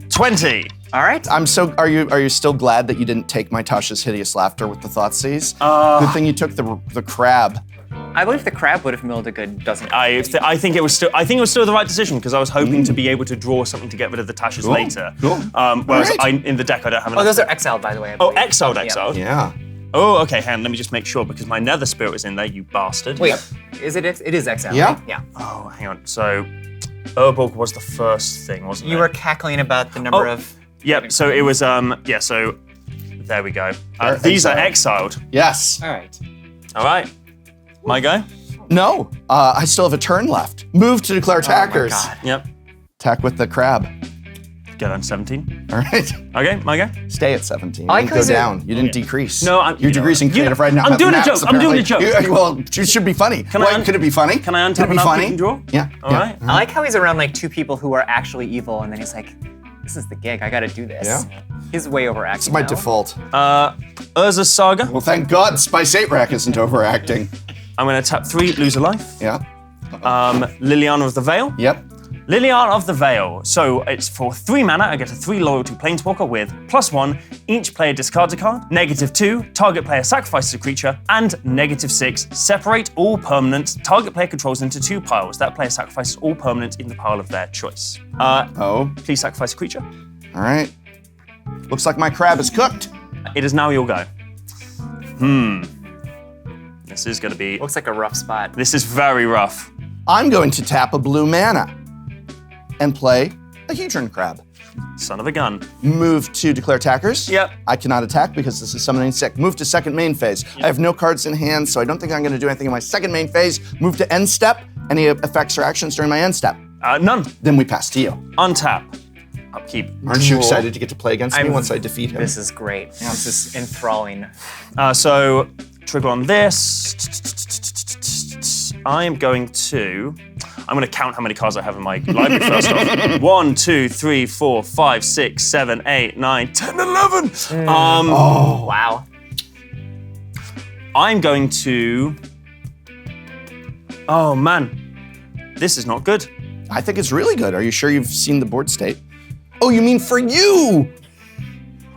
20. All right. Are you still glad that you didn't take my Tasha's hideous laughter with the Thoughtseize? Good thing you took the crab. I believe the crab would have milled a good dozen. I think it was still the right decision because I was hoping to be able to draw something to get rid of the Tashes later. Cool. Whereas Alright. in the deck I don't have enough. Oh, those are exiled, by the way. I Oh, believe. exiled. Yeah. Oh, okay, hang on, let me just make sure because my Nether Spirit was in there, you bastard. Wait, is it? It is exiled. Yeah. Right? Yeah. Oh, hang on. So, Urborg was the first thing, wasn't it? You were cackling about the number of. Yep. So it was. Yeah. So there we go. They're These are exiled. Yes. All right. All right. My go. No. I still have a turn left. Move to declare attackers. God. Yep. Attack with the crab. Get on 17. All right. Okay. My go. Stay at 17. I You didn't like go how down. You didn't decrease. No, You're decreasing creative right now. I'm doing a Maps, joke. I'm doing a apparently. joke. Well, it should be funny. Can it be funny? Can I Could untap it be and funny? and draw? Yeah. All yeah. right. I like how he's around like two people who are actually evil, and then he's like, "This is the gig. I got to do this." Yeah. He's way overacting. It's my now. default. Urza's Saga. Well, thank God Spice8Rack isn't overacting. I'm going to tap 3, lose a life. Yeah. Liliana of the Veil. Yep. Liliana of the Veil. So it's for 3 mana. I get a 3 loyalty planeswalker with +1. Each player discards a card. -2. Target player sacrifices a creature. And -6. Separate all permanents. Target player controls into 2 piles. That player sacrifices all permanents in the pile of their choice. Oh. Please sacrifice a creature. All right. Looks like my crab is cooked. It is now your go. This is going to be. Looks like a rough spot. This is very rough. I'm going to tap a blue mana and play a Hedron crab. Son of a gun. Move to declare attackers. Yep. I cannot attack because this is summoning sick. Move to second main phase. I have no cards in hand, so I don't think I'm going to do anything in my second main phase. Move to end step. Any effects or actions during my end step. None. Then we pass to you. Untap. Upkeep. Aren't you excited to get to play against me once I defeat him? This is great. This is enthralling. So, trigger on this. I'm going to count how many cards I have in my library first off. 1, 2, 3, 4, 5, 6, 7, 8, 9, 10, 11. Wow. I'm going to. Oh man, this is not good. I think it's really good. Are you sure you've seen the board state? Oh, you mean for you?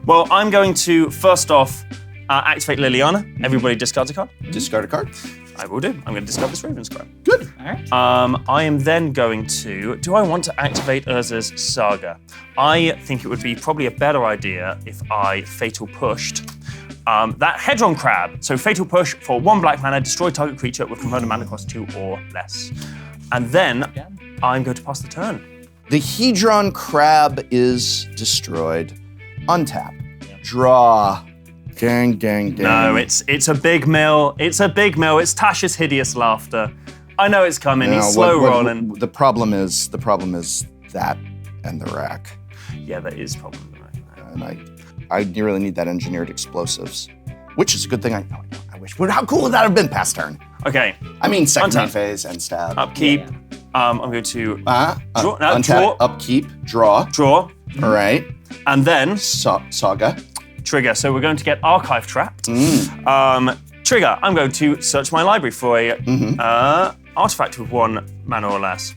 Well, I'm going to first off activate Liliana. Everybody discards a card. Discard a card. I will do. I'm going to discard this Raven's Cry. Good. All right. I am then going to. Do I want to activate Urza's Saga? I think it would be probably a better idea if I Fatal Pushed that Hedron Crab. So Fatal Push for 1 black mana, destroy target creature with component mana cost 2 or less. And then I'm going to pass the turn. The Hedron crab is destroyed. Untap. Draw. Gang, gang, gang. No, it's a big mill. It's a big mill. It's Tasha's hideous laughter. I know it's coming. He's slow rolling. The problem is that and the rack. Yeah, that is probably right. And I really need that engineered explosives, which is a good thing. I wish. How cool would that have been past turn? Okay. I mean, second Untap. main phase and stab. Upkeep. I'm going to Draw. Untap, Draw. Upkeep. Draw. draw, All right. and then Saga. trigger. So we're going to get Archive Trapped. Trigger. I'm going to search my library for a artifact with 1 mana or less.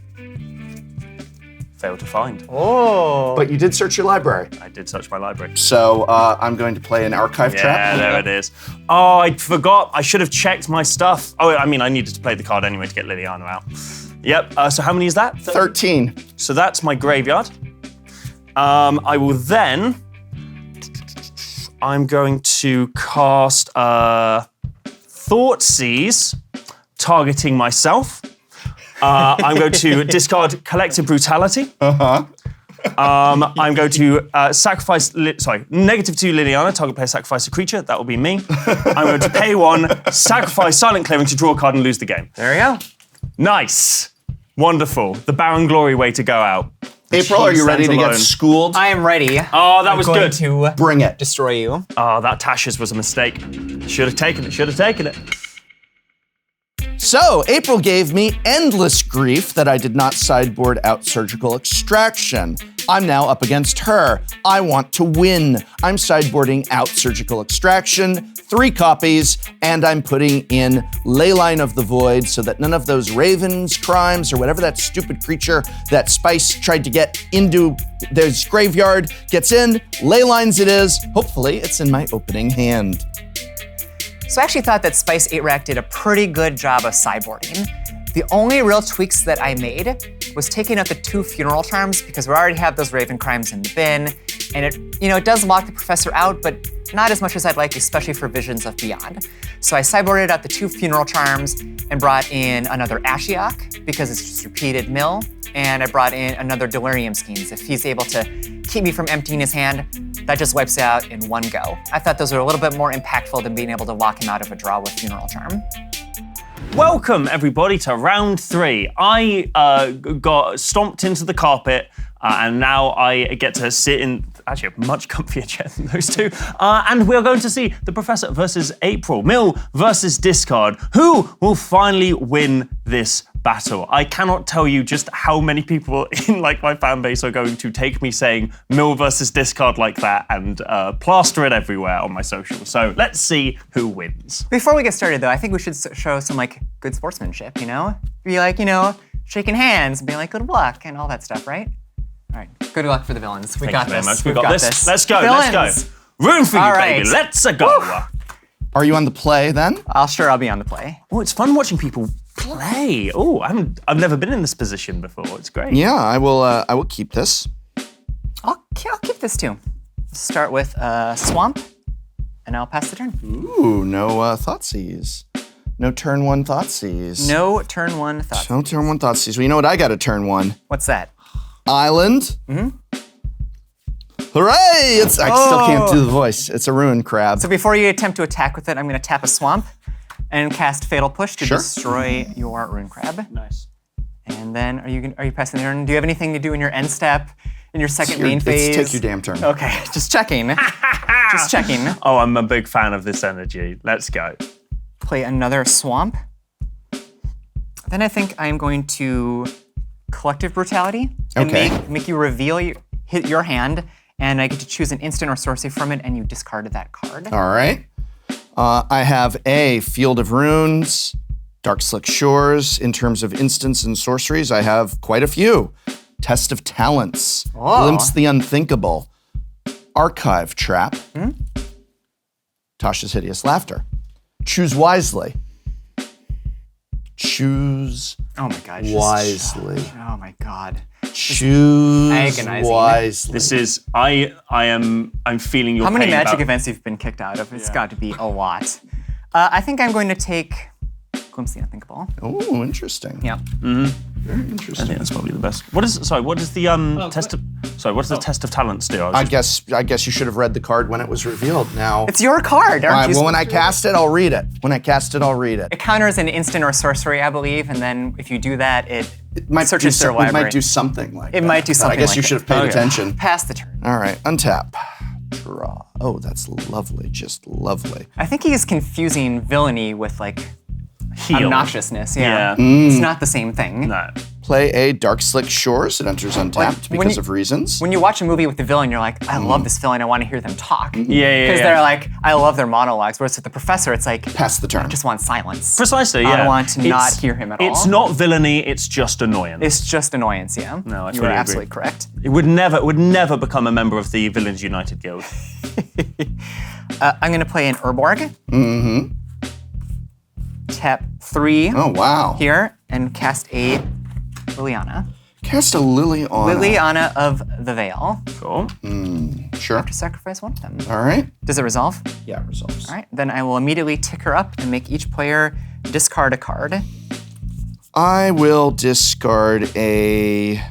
Failed to find. Oh. But you did search your library. I did search my library. So I'm going to play an archive Yeah, trap. there it is. Oh, I forgot. I should have checked my stuff. Oh, I mean, I needed to play the card anyway to get Liliana out. Yep. So how many is that? 13. So that's my graveyard. I will then. I'm going to cast Thoughtseize, targeting myself. I'm going to discard Collective Brutality. I'm going to sacrifice. -2 Liliana. Target player sacrifice a creature. That will be me. I'm going to pay 1, sacrifice Silent Clearing to draw a card and lose the game. There we go. Nice, wonderful. The Baron Glory way to go out. April, are you ready to get schooled? I am ready. Oh, that was going good. to Bring it. destroy you. Oh, that Tasha's was a mistake. Should have taken it. Should have taken it. So, April gave me endless grief that I did not sideboard out Surgical Extraction. I'm now up against her. I want to win. I'm sideboarding out Surgical Extraction, 3 copies, and I'm putting in Leyline of the Void so that none of those Raven's Crimes or whatever that stupid creature that Spice tried to get into there's graveyard gets in. Leylines it is. Hopefully it's in my opening hand. So I actually thought that Spice8Rack did a pretty good job of sideboarding. The only real tweaks that I made was taking out the 2 Funeral Charms because we already have those Raven Crimes in the bin, and it does lock the Professor out, but not as much as I'd like, especially for Visions of Beyond. So I sideboarded out the 2 Funeral Charms and brought in another Ashiok because it's just repeated mill, and I brought in another Delirium Schemes. If he's able to keep me from emptying his hand, that just wipes out in one go. I thought those were a little bit more impactful than being able to lock him out of a draw with Funeral Charm. Welcome, everybody, to round 3. I got stomped into the carpet, and now I get to sit in actually a much comfier chair than those 2. And we're going to see the Professor versus April, Mill versus Discard. Who will finally win this battle? I cannot tell you just how many people in my fan base are going to take me saying Mill versus Discard like that and plaster it everywhere on my socials. So let's see who wins. Before we get started though, I think we should show some good sportsmanship, Be shaking hands and being like, good luck and all that stuff, right? All right, good luck for the villains. We got this. Thank you very much. We got this. Let's go, let's go. Room for you, baby, let's go. Woo. Are you on the play then? I'll be on the play. Oh, it's fun watching people play. Oh, I've never been in this position before. It's great. Yeah, I will keep this. I'll keep this too. Start with Swamp, and I'll pass the turn. Ooh, no Thoughtseize. No turn 1 Thoughtseize. No turn 1 Thoughtseize. No turn 1 Thoughtseize. Well, you know what? I got a turn 1. What's that? Island. Hooray! I still can't do the voice. It's a Ruin Crab. So before you attempt to attack with it, I'm going to tap a Swamp and cast Fatal Push to destroy your Ruin Crab. Nice. And then are you passing the turn? Do you have anything to do in your end step, in your second main phase? Take your damn turn. Okay, just checking. Just checking. Oh, I'm a big fan of this energy. Let's go. Play another Swamp. Then I think I'm going to Collective Brutality and make you reveal hit your hand, and I get to choose an instant or sorcery from it, and you discarded that card. All right. I have a Field of Runes, Dark Slick Shores. In terms of instants and sorceries, I have quite a few. Test of Talents, Glimpse the Unthinkable, Archive Trap, Tasha's Hideous Laughter. Choose wisely. Choose wisely. Oh my God. Choose agonizing. wisely. This is I'm feeling your pain. How many Magic about... events you've been kicked out of? It's got to be a lot. I think I'm going to take Glimpse the Unthinkable. Oh, interesting. Yeah. Very I interesting. think that's probably the best. What is the test of talents do? I guess you should have read the card when it was revealed. Now It's your card, aren't you? well, when I cast it, I'll read it. It counters an instant or sorcery, I believe, and then if you do that, it might searches through a library. It might do something like that. It might do something I guess like you that. should have paid attention. Pass the turn. All right, untap. Draw. Oh, that's lovely, just lovely. I think he is confusing villainy with Heal. obnoxiousness. Yeah. Yeah. It's not the same thing. No. Play a Dark Slick Shores. It enters untapped because of reasons. When you watch a movie with the villain, you're like, I love this villain. I want to hear them talk. Yeah. Because they're like, I love their monologues. Whereas with the professor, it's like, Pass the turn. I just want silence. Precisely, yeah. I don't want to not hear him at all. It's not villainy, it's just annoyance. It's just annoyance, yeah. No, I You totally are agree. absolutely correct. It would never become a member of the Villains United Guild. I'm going to play an Urborg. Tap 3 Oh, wow. here and cast a Liliana. Cast a Liliana. Liliana of the Veil. Cool. Sure. To sacrifice one of them. All right. Does it resolve? Yeah, resolves. All right, then I will immediately tick her up and make each player discard a card. I will discard a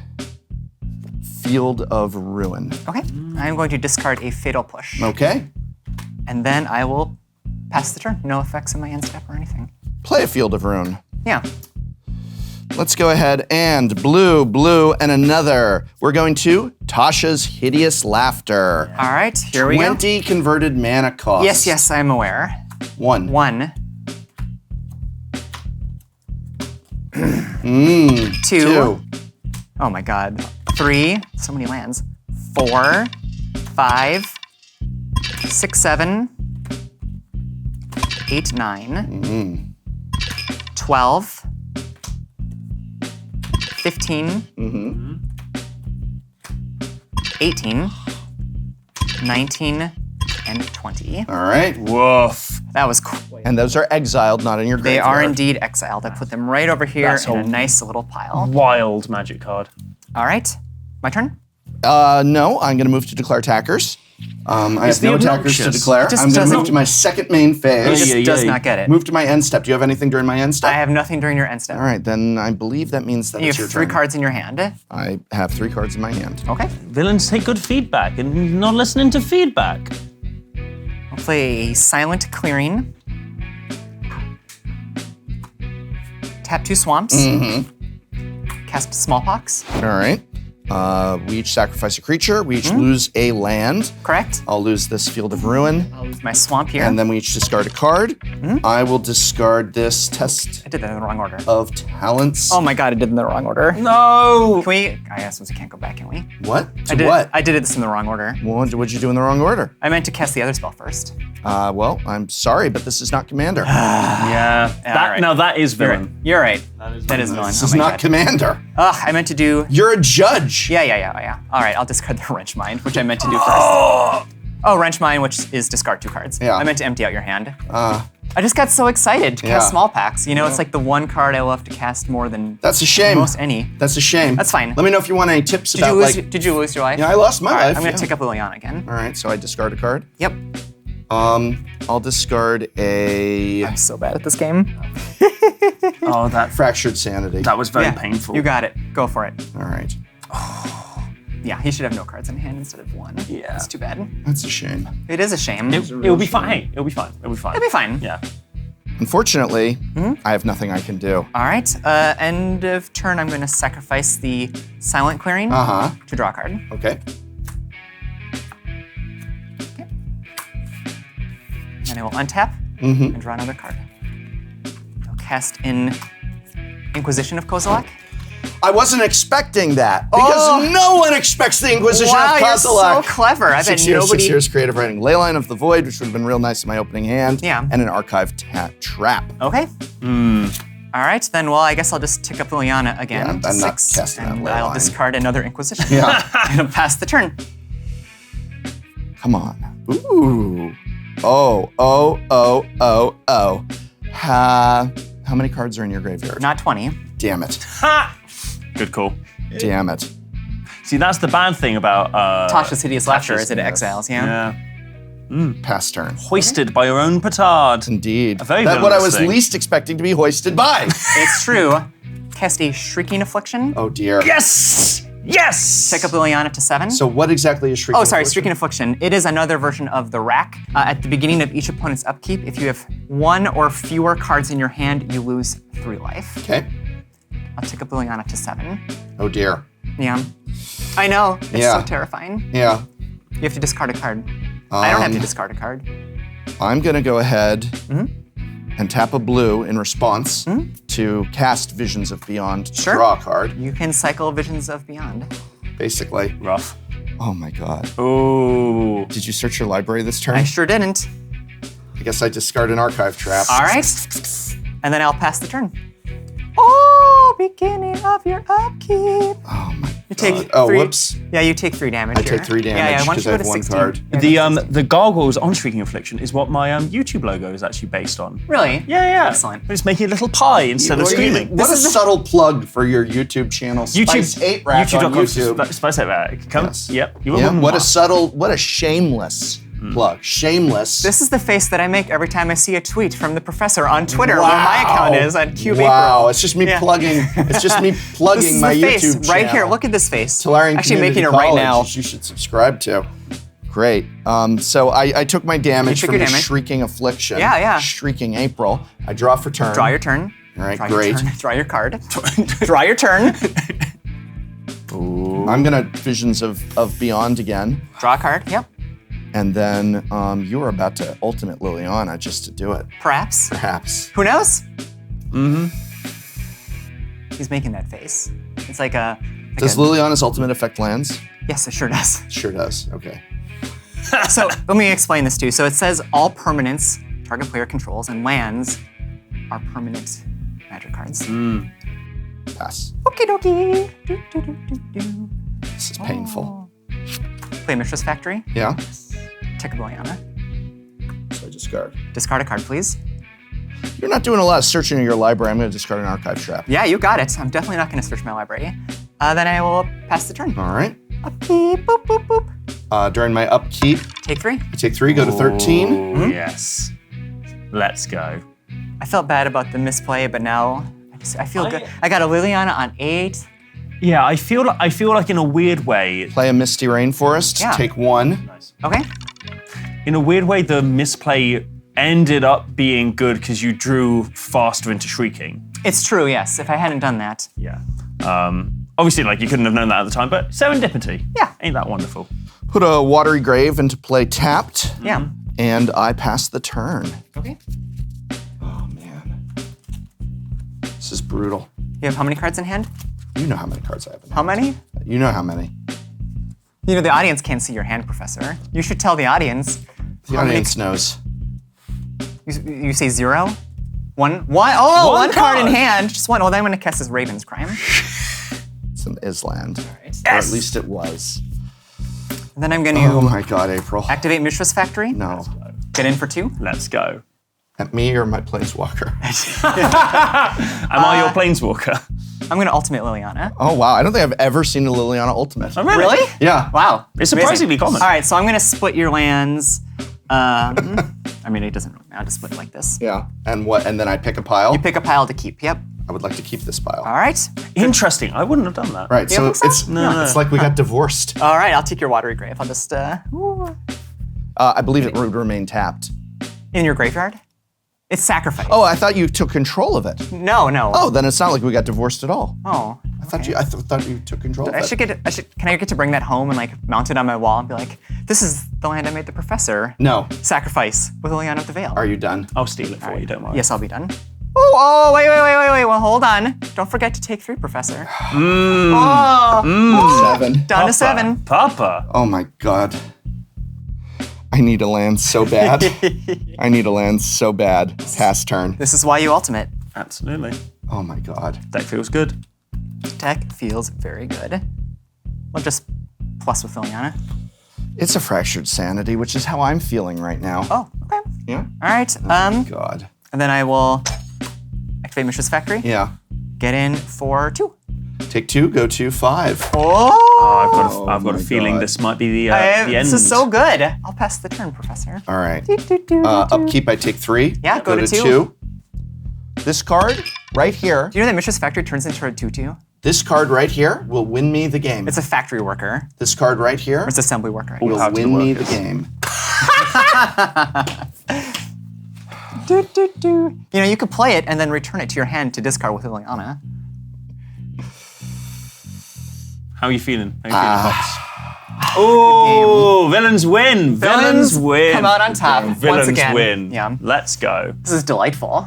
Field of Ruin. Okay, I'm going to discard a Fatal Push. Okay. And then I will pass the turn. No effects in my end step or anything. Play a Field of Ruin. Yeah. Let's go ahead and blue, and another. We're going to Tasha's Hideous Laughter. All right, here we go. 20 converted mana cost. Yes, I'm aware. 1. 1. 2. Oh my God. 3, so many lands. 4, 5, 6, 7, 8, 9, 12, 15, 18, 19, and 20. All right. Woof. That was cool. And those are exiled, not in your They graveyard. are indeed exiled. I put them right over here That's in a a- nice little pile. Wild magic card. All right, my turn. No, I'm gonna move to declare attackers. I have the no attackers to obnoxious. declare. It just I'm gonna doesn't- move to my second main He phase. just yeah, does yeah. not get it. Move to my end step. Do you have anything during my end step? I have nothing during your end step. All right, then I believe that means that You it's have your 3 turn. cards in your hand. I have 3 cards in my hand. Okay. Villains take good feedback and not listening to feedback. I'll play a Silent Clearing. Tap 2 swamps. Cast Smallpox. All right. We each sacrifice a creature. We each lose a land. Correct. I'll lose this Field of Ruin. I'll lose my swamp here. And then we each discard a card. I will discard this Test I did that in the wrong order. of Talents. Oh my god, I did it in the wrong order. No. Can we? I guess we can't go back, can we? What? I To did, what? I did this in the wrong order. What'd you do in the wrong order? I meant to cast the other spell first. Well, I'm sorry, but this is not Commander. Yeah. That, right. Now that is villain. You're right. is That is villain. villain. This Oh is my not god. Commander. Ugh, I meant to do. You're a judge. Yeah. All right, I'll discard the Wrench Mine, which I meant to do first. Oh, Wrench Mine, which is discard 2 cards. Yeah. I meant to empty out your hand. I just got so excited to cast Yeah. small packs. You know, it's like the one card I love to cast more than That's a shame. most any. That's a shame. That's fine. Let me know if you want any tips Did about you lose? like. Did you lose your life? Yeah, I lost my All right, life. I'm gonna yeah. take up Liliana again. All right, so I discard a card. Yep. I'll discard a I'm so bad at this game. Oh, that Fractured Sanity. that was very Yeah, painful. You got it. Go for it. All right. Yeah, he should have no cards in hand instead of 1. Yeah. It's too bad. That's a shame. It is a shame. It'll be fine. It'll be fine. It'll be fine. It'll be fine. Yeah. Unfortunately, I have nothing I can do. All right. End of turn. I'm going to sacrifice the Silent Clearing to draw a card. Okay. And I will untap and draw another card. I'll cast in Inquisition of Kozilek. I wasn't expecting that because no one expects the Inquisition Wow, of you're Kozilek. so clever. I bet 6 years, nobody. 6 years creative writing. Leyline of the Void, which would have been real nice in my opening hand. Yeah. And an Archive Trap. Okay. All right, then. Well, I guess I'll just tick up Liliana again Yeah, to I'm not 6, casting that and ley I'll line. discard another Inquisition. Yeah. and I'll pass the turn. Come on. Ooh. Oh. How many cards are in your graveyard? Not 20. Damn it. Good call. Damn it. See, that's the bad thing about Tasha's Hideous Laughter Tasha's, is it yes. exiles, yeah? Yeah. Pass turn. Hoisted by your own petard. Indeed. A very That's what I villainous was thing. least expecting to be hoisted by. It's true. Cast a Shrieking Affliction. Oh dear. Yes! Yes! Tick up Liliana to 7. So what exactly is Shrieking Oh, sorry, Affliction? Shrieking Affliction. It is another version of the rack. At the beginning of each opponent's upkeep, if you have 1 or fewer cards in your hand, you lose 3 life. Okay. I'll tick up Liliana to 7. Oh dear. Yeah. I know. It's Yeah. so terrifying. Yeah. You have to discard a card. I don't have to discard a card. I'm gonna go ahead Mm-hmm. and tap a blue in response to cast Visions of Beyond to Sure. draw a card, You can cycle Visions of Beyond. basically. Rough. Oh my god. Ooh. Did you search your library this turn? I sure didn't. I guess I discard an Archive Trap. All right. And then I'll pass the turn. Oh, beginning of your upkeep. Oh my You take god. Oh, 3. whoops. Yeah, you take 3 damage. I take 3 damage Yeah, why don't because you I go have to 1 16? card. Yeah, go to 16. The gargoyles on Shrieking Affliction is what my YouTube logo is actually based on. Really? Yeah. Excellent. We're just making a little pie instead of screaming. What a subtle plug for your YouTube channel, Spice8Rack on YouTube. Spice8Rack. Come. Yes. Yep. Yeah, what a shameless plug. Shameless. This is the face that I make every time I see a tweet from the professor on Twitter, where my account is at Cube Wow, April. it's just me Yeah. plugging. It's just me plugging This is my the face YouTube channel. right here. Look at this face. Tolarian Actually Community making it right College, now. which you should subscribe to. Great. So I took my damage took from your the damage. Shrieking Affliction. Yeah. Shrieking April. I draw for turn. Draw your turn. All right, Draw great. Your turn. Draw your card. Draw your turn. I'm gonna Visions of Beyond again. Draw a card. Yep. And then you are about to ultimate Liliana just to do it. Perhaps. Perhaps. Who knows? Mm-hmm. He's making that face. It's like a Does Liliana's ultimate affect lands? Yes, it sure does. Sure does. Okay. So let me explain this to you. So it says all permanents target player controls and lands are permanent magic cards. Pass. Okie dokie. Do, do, do, do, do. This is painful. Play Mistress Factory. Yeah. Take a Liliana. So I discard. Discard a card, please. You're not doing a lot of searching in your library. I'm going to discard an archive trap. Yeah, you got it. I'm definitely not going to search my library. Then I will pass the turn. All right. Upkeep, boop, boop, boop. During my upkeep, Take 3. I take 3, go to 13. Oh, yes. Let's go. I felt bad about the misplay, but now I feel good. I got a Liliana on 8. Yeah, I feel like in a weird way, Play a Misty Rainforest, Yeah. take 1. Okay. in a weird way, the misplay ended up being good because you drew faster into Shrieking. It's true, yes. If I hadn't done that. Yeah. Obviously, like, you couldn't have known that at the time, but serendipity. Yeah. Ain't that wonderful? Put a Watery Grave into play tapped, Yeah. and I pass the turn. Okay. Oh, man. This is brutal. You have how many cards in hand? You know how many cards I have in How many? hand. You know how many. You know, the audience can't see your hand, Professor. You should tell the audience. The how many- audience knows. You say 0? One? Oh, One one card in card. hand. Just one. Well, then I'm going to cast this Raven's Crime. It's an Island. Right. Or at least it was. And then I'm going Oh to my God, April. activate Mistress Factory. No. Get in for 2. Let's go. At me or my Planeswalker? Am I your Planeswalker? I'm going to ultimate Liliana. Oh wow, I don't think I've ever seen a Liliana Ultimate. Oh, Really? Yeah. Wow. It's surprisingly Amazing. common. All right, so I'm going to split your lands. I mean, it doesn't really matter to split like this. Yeah. And what? And then I pick a pile. You pick a pile to keep. Yep. I would like to keep this pile. All right. Interesting. I wouldn't have done that. Right. So think so? it's No. it's like we got divorced. All right, I'll take your Watery Grave. I'll just, ooh. I believe it would remain tapped. In your graveyard? It's sacrifice. Oh, I thought you took control of it. No. Oh, then it's not like we got divorced at all. Oh. I thought you took control of I it. should can I get to bring that home and like mount it on my wall and be like, this is the land I made the professor No. sacrifice with Liliana of the Veil. Are you done? I'll steal it for you, don't worry. Yes, I'll be done. Oh, wait. Well, hold on. Don't forget to take 3, Professor. Oh, 7. down to 7. Papa. Oh my God. I need a land so bad. I need a land so bad. Pass turn. This is why you ultimate. Absolutely. Oh my God. That feels good. Deck feels very good. We'll just plus with Liliana. It's a fractured sanity, which is how I'm feeling right now. Oh, okay. Yeah. All right. God. And then I will activate Mistress Factory. Yeah. Get in for 2. Take 2, go to 5. Oh! I've got a my feeling God. this might be the end. This is so good. I'll pass the turn, Professor. All right. Do. Upkeep, I take 3. Yeah, go to 2. This card right here, Do you know that Mistress Factory turns into a 2/2? this card right here will win me the game. It's a factory worker. This card right here Or it's assembly worker. will Power to the win me the workers. game. Do. You know, you could play it and then return it to your hand to discard with Liliana. How are you feeling? Pops? Oh, villains win. Villains win. come out on top Villains once again. win. Yeah. Let's go. This is delightful.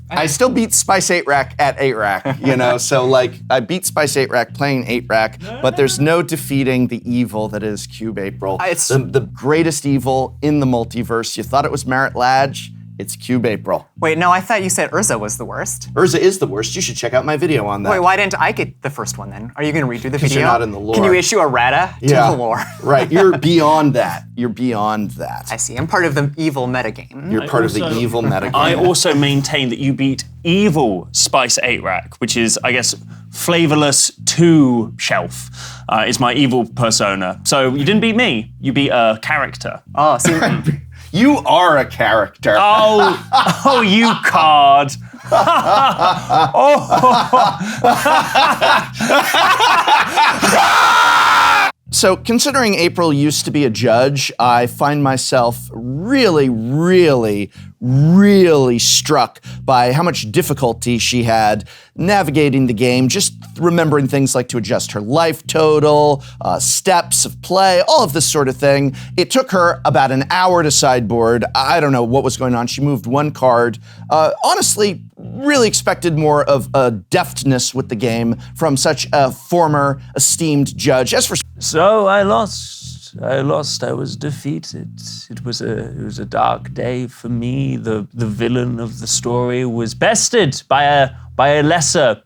I still beat Spice8Rack at 8-Rack, you know, so like I beat Spice8Rack playing 8-Rack, but there's no defeating the evil that is Cube April. It's- the greatest evil in the multiverse. You thought it was Marit Ladge, it's Cube April. Wait, no, I thought you said Urza was the worst. Urza is the worst. You should check out my video on that. Wait, why didn't I get the first one then? Are you going to redo the video? you're not in the lore. Can you issue a rata to Yeah. the lore? Right, you're beyond that. You're beyond that. I see. I'm part of the evil metagame. You're part of the evil metagame. I also maintain that you beat evil Spice8Rack, which is, I guess, flavorless 2 shelf, is my evil persona. So you didn't beat me, you beat a character. Oh, see, You are a character. Oh, you card. So, considering April used to be a judge, I find myself really, really, really struck by how much difficulty she had navigating the game, just remembering things like to adjust her life total, steps of play, all of this sort of thing. It took her about an hour to sideboard. I don't know what was going on. She moved one card. Honestly, really expected more of a deftness with the game from such a former esteemed judge. As for So I lost. I was defeated. It was a dark day for me. The villain of the story was bested by a lesser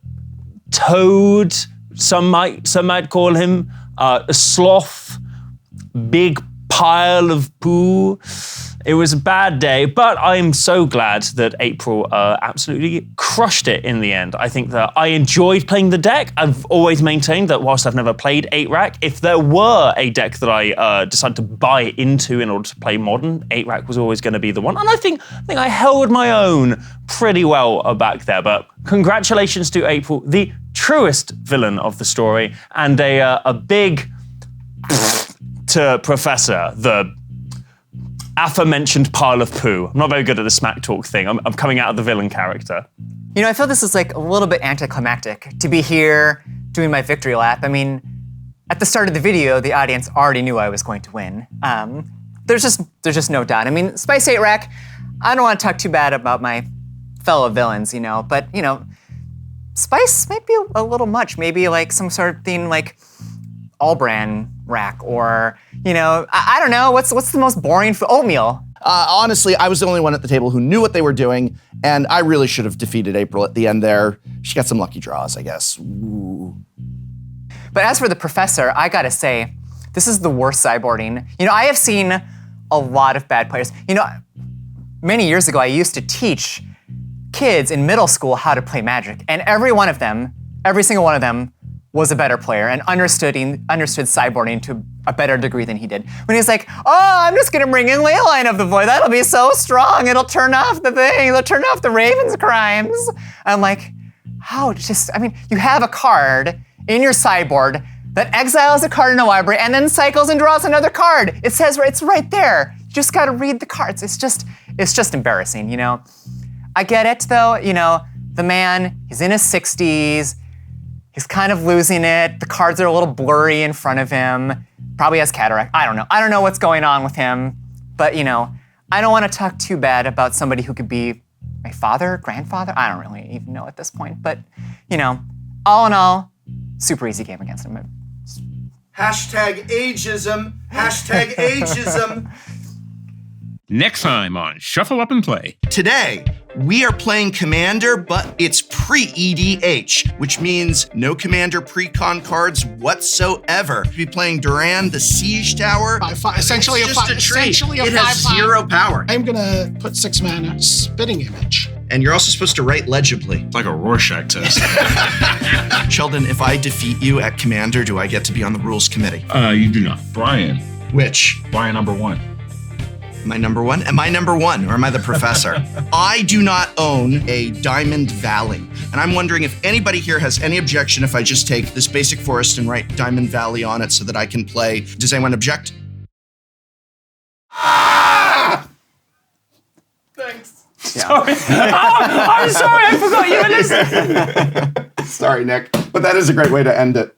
toad. Some might call him a sloth, big pile of poo. It was a bad day, but I'm so glad that April absolutely crushed it in the end. I think that I enjoyed playing the deck. I've always maintained that whilst I've never played 8-Rack, if there were a deck that I decided to buy into in order to play Modern, 8-Rack was always going to be the one. And I think I held my own pretty well back there. But congratulations to April, the truest villain of the story, and a big to Professor, the aforementioned pile of poo. I'm not very good at the smack talk thing. I'm coming out of the villain character. You know, I feel this is like a little bit anticlimactic to be here doing my victory lap. I mean, at the start of the video, the audience already knew I was going to win. There's just no doubt. I mean, Spice8Rack, I don't want to talk too bad about my fellow villains, but Spice might be a little much. Maybe like some sort of thing like all-bran rack, or I don't know. What's the most boring for oatmeal? Honestly, I was the only one at the table who knew what they were doing, and I really should have defeated April at the end there. She got some lucky draws, I guess. Ooh. But as for the professor, I gotta say, this is the worst sideboarding. I have seen a lot of bad players. Many years ago, I used to teach kids in middle school how to play Magic, and every single one of them was a better player and understood sideboarding to a better degree than he did. When he's like, oh, I'm just gonna bring in Leyline of the Void. That'll be so strong. It'll turn off the thing. It'll turn off the Raven's crimes. I'm like, how? You have a card in your sideboard that exiles a card in a library and then cycles and draws another card. It says it's right there. You just gotta read the cards. It's just embarrassing, I get it though, the man, he's in his 60s. He's kind of losing it. The cards are a little blurry in front of him. Probably has cataract. I don't know. I don't know what's going on with him. But, I don't want to talk too bad about somebody who could be my father, grandfather. I don't really even know at this point. But, all in all, super easy game against him. Hashtag ageism. Hashtag ageism. Next time on Shuffle Up and Play. Today, we are playing Commander, but it's pre-EDH, which means no Commander pre-con cards whatsoever. We'll be playing Duran, the Siege Tower. Essentially it's a just five. a trait. Essentially a It has 5/5. 0 power. I'm gonna put 6 mana Spitting Image. And you're also supposed to write legibly. It's like a Rorschach test. Sheldon, if I defeat you at Commander, do I get to be on the rules committee? You do not. Brian. Which? Brian number 1. Am I number 1? Am I number 1, or am I the professor? I do not own a Diamond Valley, and I'm wondering if anybody here has any objection if I just take this basic forest and write Diamond Valley on it so that I can play. Does anyone object? Thanks. Sorry. I'm sorry, I forgot you were listening. Sorry, Nick, but that is a great way to end it.